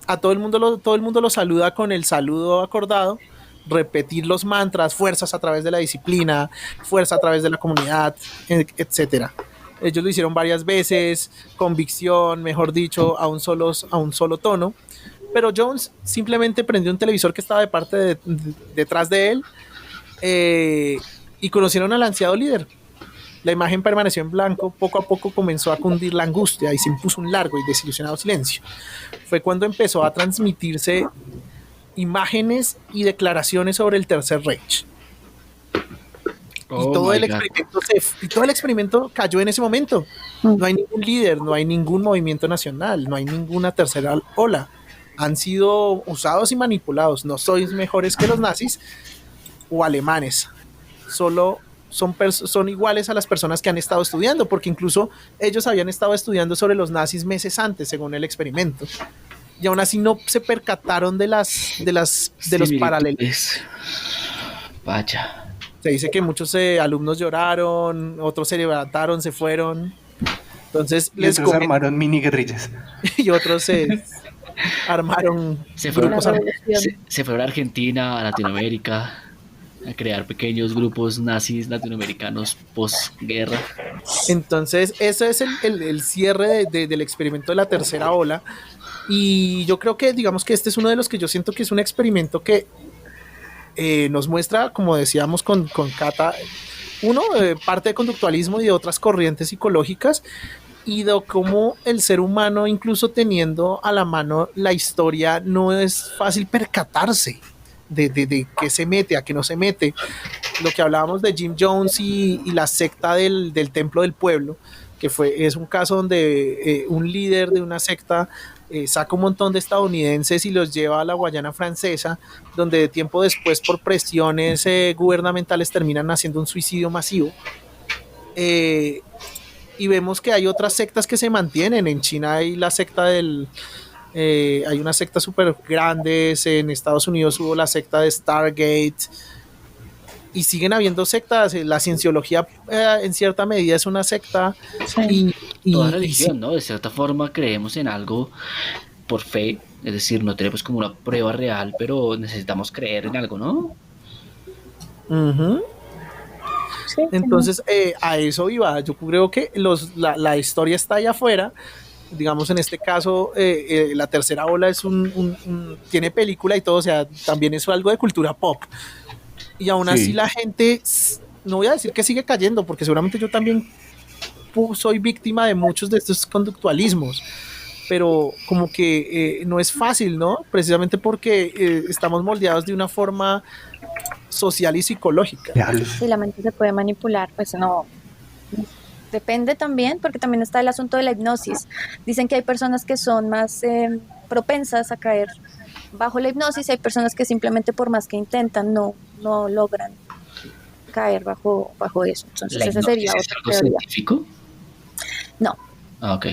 a todo el mundo lo saluda con el saludo acordado, repetir los mantras, fuerzas a través de la disciplina, fuerza a través de la comunidad, etcétera. Ellos lo hicieron varias veces, convicción, mejor dicho, a un solo tono. Pero Jones simplemente prendió un televisor que estaba detrás de él y conocieron al ansiado líder. La imagen permaneció en blanco, poco a poco comenzó a cundir la angustia y se impuso un largo y desilusionado silencio. Fue cuando empezó a transmitirse imágenes y declaraciones sobre el Tercer Reich. Y todo el experimento cayó en ese momento. No hay ningún líder, no hay ningún movimiento nacional, no hay ninguna tercera ola. Han sido usados y manipulados. No sois mejores que los nazis o alemanes. Solo son iguales a las personas que han estado estudiando, porque incluso ellos habían estado estudiando sobre los nazis meses antes, según el experimento. Y aún así no se percataron de los paralelos. Vaya. Se dice que muchos alumnos lloraron, otros se levantaron, se fueron. Entonces otros armaron mini guerrillas. Y otros se armaron. Se fueron a Argentina, a Latinoamérica, a crear pequeños grupos nazis latinoamericanos posguerra. Entonces, ese es el cierre del experimento de la tercera ola. Y yo creo que, digamos que este es uno de los que yo siento que es un experimento que nos muestra, como decíamos con Cata, parte de conductualismo y de otras corrientes psicológicas, y de cómo el ser humano, incluso teniendo a la mano la historia, no es fácil percatarse de qué se mete, a qué no se mete. Lo que hablábamos de Jim Jones y la secta del Templo del Pueblo, que es un caso donde un líder de una secta saca un montón de estadounidenses y los lleva a la Guayana Francesa, donde tiempo después, por presiones gubernamentales, terminan haciendo un suicidio masivo. Y vemos que hay otras sectas que se mantienen. En China hay la secta hay una secta súper grande. En Estados Unidos hubo la secta de Stargate. Y siguen habiendo sectas. La cienciología en cierta medida es una secta. Sí. Toda religión, ¿no? De cierta forma creemos en algo por fe. Es decir, no tenemos como una prueba real, pero necesitamos creer en algo, ¿no? Uh-huh. Sí, entonces, a eso iba. Yo creo que la historia está allá afuera. Digamos, en este caso, la tercera ola tiene película y todo, o sea, también es algo de cultura pop. Y aún así la gente, no voy a decir que sigue cayendo, porque seguramente yo también soy víctima de muchos de estos conductualismos, pero como que no es fácil, ¿no? Precisamente porque estamos moldeados de una forma social y psicológica. Si la mente se puede manipular, pues no. Depende también, porque también está el asunto de la hipnosis. Dicen que hay personas que son más propensas a caer bajo la hipnosis, hay personas que simplemente por más que intentan no logran caer bajo eso. Entonces esa sería otra algo científico. No. Ah, ok.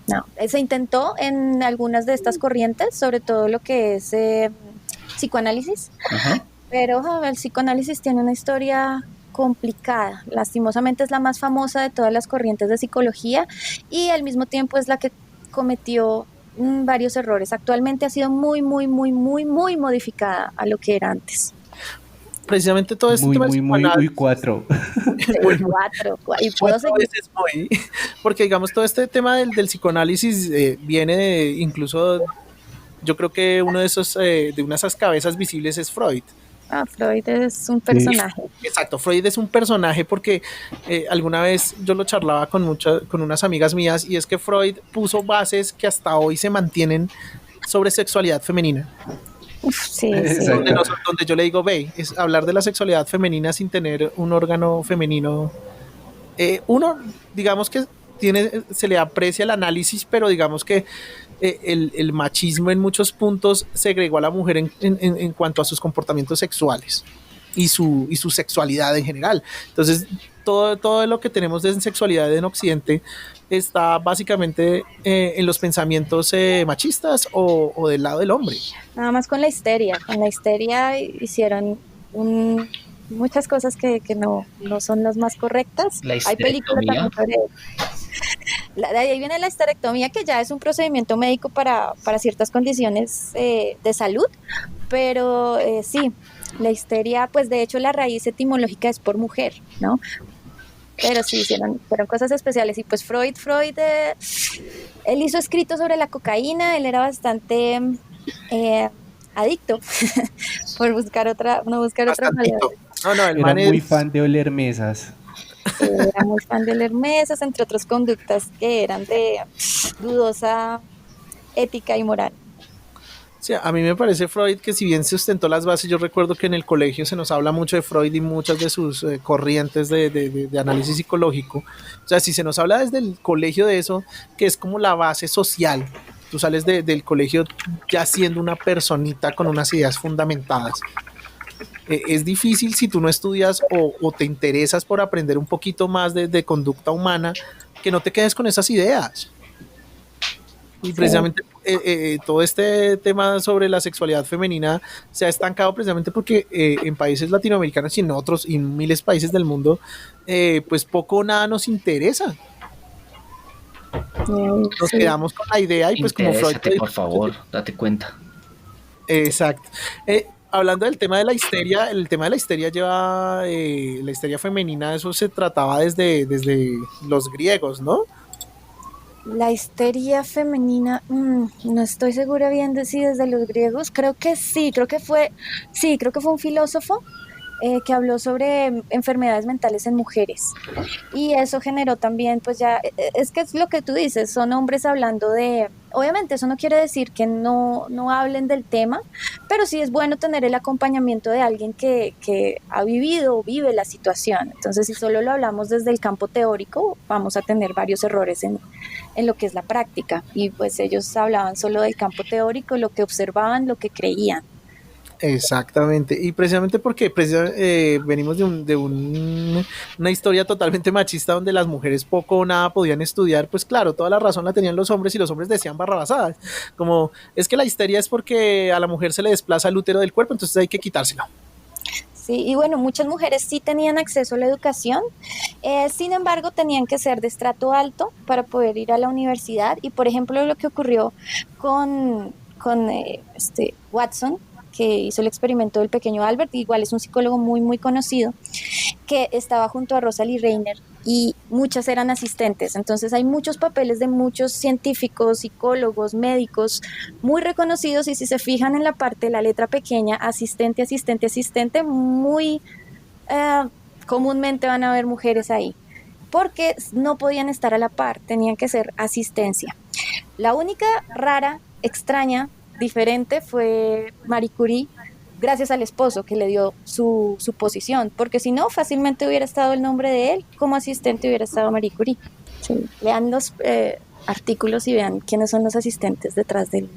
No, se intentó en algunas de estas corrientes, sobre todo lo que es psicoanálisis. Ajá. Pero el psicoanálisis tiene una historia complicada. Lastimosamente es la más famosa de todas las corrientes de psicología y al mismo tiempo es la que cometió varios errores. Actualmente ha sido muy modificada a lo que era antes. Precisamente todo este tema muy cuatro. Y puedo seguir. Porque digamos todo este tema del psicoanálisis viene incluso, yo creo que uno de esos de una de esas cabezas visibles es Freud. Freud es un personaje. Sí. Exacto, Freud es un personaje porque alguna vez yo lo charlaba con unas amigas mías, y es que Freud puso bases que hasta hoy se mantienen sobre sexualidad femenina. Uf, sí, sí. Donde yo le digo, ve, es hablar de la sexualidad femenina sin tener un órgano femenino. Uno, digamos que se le aprecia el análisis, pero digamos que el machismo en muchos puntos segregó a la mujer en cuanto a sus comportamientos sexuales y su sexualidad en general. Entonces, todo lo que tenemos de sexualidad en Occidente está básicamente en los pensamientos machistas o del lado del hombre. Nada más con la histeria. Con la histeria hicieron muchas cosas que no son las más correctas. Hay películas también sobre de ahí viene la histerectomía, que ya es un procedimiento médico para ciertas condiciones de salud, pero sí, la histeria, pues de hecho la raíz etimológica es por mujer, ¿no? Pero sí, fueron cosas especiales. Y pues Freud, él hizo escritos sobre la cocaína, él era bastante adicto, por buscar otra palabra. No, era muy fan de oler mesas. Era muy fan de oler mesas, entre otras conductas que eran de dudosa ética y moral. Sí, a mí me parece Freud que si bien se sustentó las bases, yo recuerdo que en el colegio se nos habla mucho de Freud y muchas de sus corrientes de análisis psicológico. O sea, si se nos habla desde el colegio de eso, que es como la base social, tú sales del colegio ya siendo una personita con unas ideas fundamentadas. Es difícil si tú no estudias o te interesas por aprender un poquito más de conducta humana, que no te quedes con esas ideas. Y precisamente todo este tema sobre la sexualidad femenina se ha estancado precisamente porque en países latinoamericanos y en otros y en miles de países del mundo, pues poco o nada nos interesa. Nos quedamos con la idea y pues como Freud... por favor, date cuenta. Exacto. Hablando del tema de la histeria, el tema de la histeria lleva... la histeria femenina, eso se trataba desde los griegos, ¿no? La histeria femenina, no estoy segura bien de si desde los griegos, creo que fue un filósofo que habló sobre enfermedades mentales en mujeres, y eso generó también, pues ya, es que es lo que tú dices, son hombres hablando obviamente eso no quiere decir que no hablen del tema, pero sí es bueno tener el acompañamiento de alguien que ha vivido o vive la situación. Entonces, si solo lo hablamos desde el campo teórico, vamos a tener varios errores en lo que es la práctica, y pues ellos hablaban solo del campo teórico, lo que observaban, lo que creían. Exactamente, y precisamente porque venimos de una historia totalmente machista donde las mujeres poco o nada podían estudiar, pues claro, toda la razón la tenían los hombres y los hombres decían barrabasadas, como es que la histeria es porque a la mujer se le desplaza el útero del cuerpo, entonces hay que quitárselo. Sí, y bueno, muchas mujeres sí tenían acceso a la educación, sin embargo tenían que ser de estrato alto para poder ir a la universidad, y por ejemplo lo que ocurrió con Watson, que hizo el experimento del pequeño Albert, igual es un psicólogo muy muy conocido, que estaba junto a Rosalie Reiner y muchas eran asistentes. Entonces hay muchos papeles de muchos científicos, psicólogos, médicos muy reconocidos, y si se fijan en la parte de la letra pequeña, asistente, asistente, asistente, muy comúnmente van a haber mujeres ahí, porque no podían estar a la par, tenían que ser asistencia. La única rara, extraña, diferente fue Marie Curie, gracias al esposo que le dio su posición, porque si no, fácilmente hubiera estado el nombre de él, como asistente hubiera estado Marie Curie. Sí. Lean los artículos y vean quiénes son los asistentes detrás del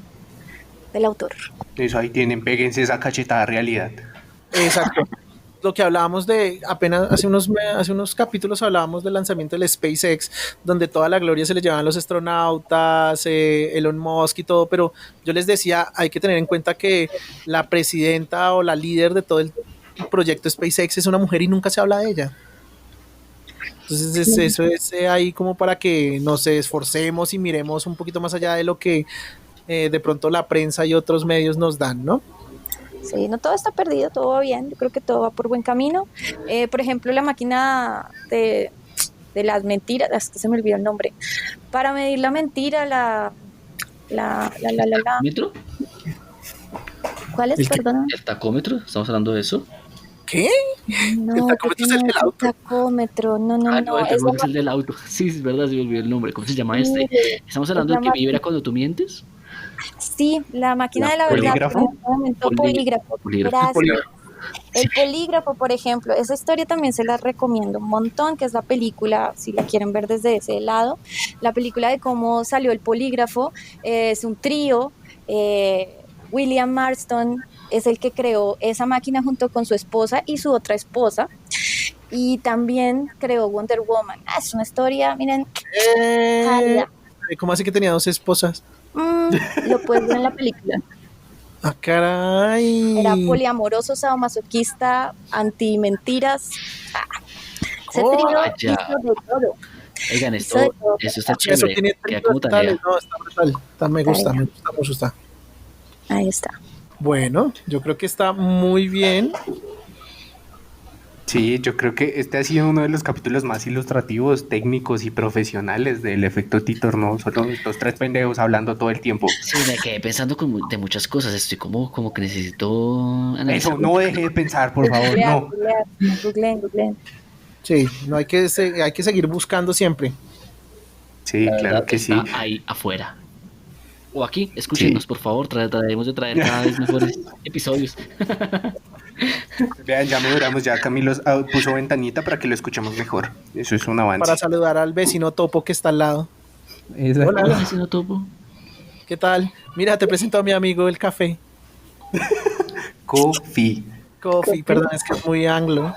autor. Eso ahí tienen, péguense esa cachetada de realidad. Exacto. Lo que hablábamos de apenas hace unos capítulos hablábamos del lanzamiento del SpaceX, donde toda la gloria se le llevaban los astronautas, Elon Musk y todo, pero yo les decía, hay que tener en cuenta que la presidenta o la líder de todo el proyecto SpaceX es una mujer y nunca se habla de ella. Entonces eso es ahí como para que nos esforcemos y miremos un poquito más allá de lo que de pronto la prensa y otros medios nos dan, ¿no? Sí, no todo está perdido, todo va bien, yo creo que todo va por buen camino. Por ejemplo, la máquina de las mentiras, hasta se me olvidó el nombre, para medir la mentira, ¿Metro? ¿Cuál es? Perdón. ¿El tacómetro? ¿Estamos hablando de eso? ¿Qué? No, ¿El tacómetro es el del auto? Tacómetro, no. El tacómetro es el del auto. Sí, es verdad, se me olvidó el nombre. ¿Cómo se llama este? Estamos hablando del que vibra cuando tú mientes. Sí, la máquina de la verdad. ¿Polígrafo? En este momento, polígrafo. Gracias. El polígrafo, por ejemplo, esa historia también se la recomiendo un montón, que es la película, si la quieren ver desde ese lado, la película de cómo salió el polígrafo. Es un trío. William Marston es el que creó esa máquina junto con su esposa y su otra esposa, y también creó Wonder Woman. Es una historia, miren, cálida. ¿Cómo así que tenía 2 esposas? Lo puedes ver en la película. Ah, caray. Era poliamoroso, sadomasoquista, anti-mentiras. Ese trío hizo de todo. Oigan, esto está Eso chévere. tiene Queda como tarea. no, está brutal. Me gusta mucho. Ahí está. Bueno, yo creo que está muy bien. Sí, yo creo que este ha sido uno de los capítulos más ilustrativos, técnicos y profesionales del efecto Titor, ¿no? Solo estos 3 pendejos hablando todo el tiempo. Sí, me quedé pensando de muchas cosas. Estoy como que necesito analizar. Eso, no deje de pensar, por favor, no. Googleen. Sí, no hay que seguir buscando siempre. Sí, claro que sí. Está ahí afuera. O aquí, escúchenos, por favor. Trataremos de traer cada vez mejores episodios. Vean, ya maduramos, ya Camilo puso ventanita para que lo escuchemos mejor. Eso es un avance. Para saludar al vecino topo que está al lado. Hola, vecino topo. ¿Qué tal? Mira, te presento a mi amigo el café. Coffee, perdón, es que es muy anglo.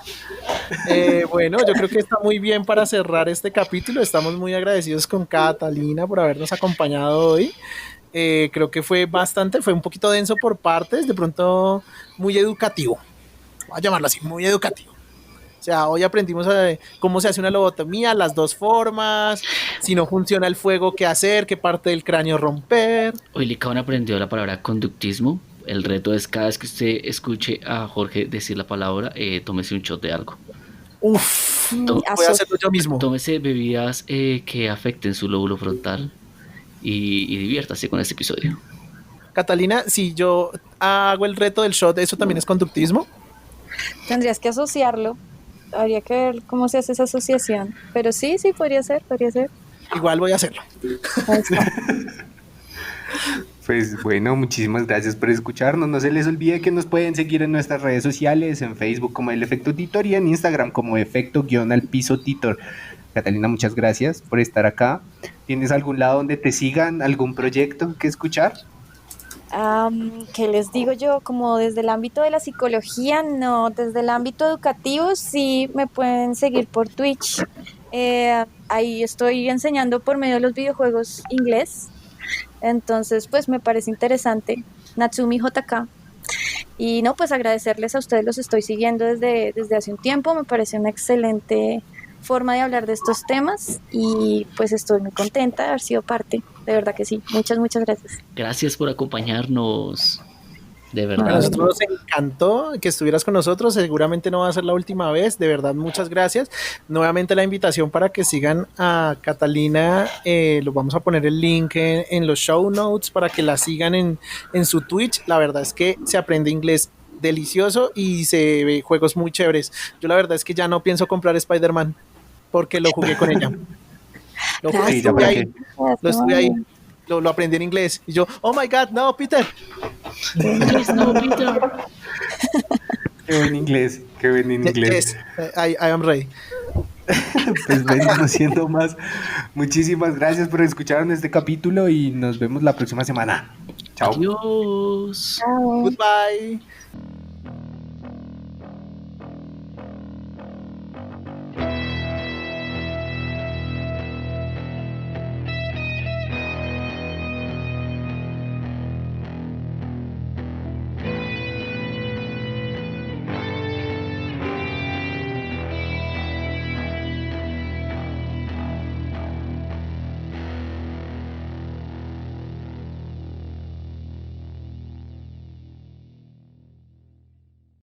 Bueno, yo creo que está muy bien para cerrar este capítulo. Estamos muy agradecidos con Catalina por habernos acompañado hoy. Creo que fue un poquito denso por partes, de pronto muy educativo. Voy a llamarlo así, muy educativo. O sea, hoy aprendimos cómo se hace una lobotomía, las 2 formas, si no funciona el fuego, qué hacer, qué parte del cráneo romper. Hoy Licaón aprendió la palabra conductismo. El reto es cada vez que usted escuche a Jorge decir la palabra, tómese un shot de algo. Uf, voy a hacerlo yo mismo. Tómese bebidas que afecten su lóbulo frontal y diviértase con este episodio. Catalina, si yo hago el reto del shot, ¿eso también es conductismo? Tendrías que asociarlo. Habría que ver cómo se hace esa asociación. Pero sí, podría ser. Igual voy a hacerlo. Ahí está. Pues bueno, muchísimas gracias por escucharnos. No se les olvide que nos pueden seguir en nuestras redes sociales, en Facebook como El Efecto Titor y en Instagram como Efecto_al_piso Titor. Catalina, muchas gracias por estar acá. ¿Tienes algún lado donde te sigan, algún proyecto que escuchar? ¿Qué les digo yo? Como desde el ámbito de la psicología, no. Desde el ámbito educativo sí me pueden seguir por Twitch. Ahí estoy enseñando por medio de los videojuegos inglés. Entonces, pues me parece interesante. Natsumi JK. Y no, pues agradecerles a ustedes, los estoy siguiendo desde hace un tiempo. Me parece una excelente forma de hablar de estos temas y pues estoy muy contenta de haber sido parte. De verdad que sí. Muchas gracias. Gracias por acompañarnos. De verdad. A nosotros nos encantó que estuvieras con nosotros. Seguramente no va a ser la última vez. De verdad, muchas gracias. Nuevamente la invitación para que sigan a Catalina. Lo vamos a poner el link en los show notes para que la sigan en su Twitch. La verdad es que se aprende inglés delicioso y se ve juegos muy chéveres. Yo la verdad es que ya no pienso comprar Spider-Man porque lo jugué con ella. Lo estuve ahí. Lo aprendí en inglés. Y yo, oh my God, no, Peter. No, Peter. Qué buen inglés, qué buen inglés. Yes, I am ready. Pues bueno, no siendo más, muchísimas gracias por escuchar este capítulo y nos vemos la próxima semana. Chao. Adiós. Chao. Goodbye.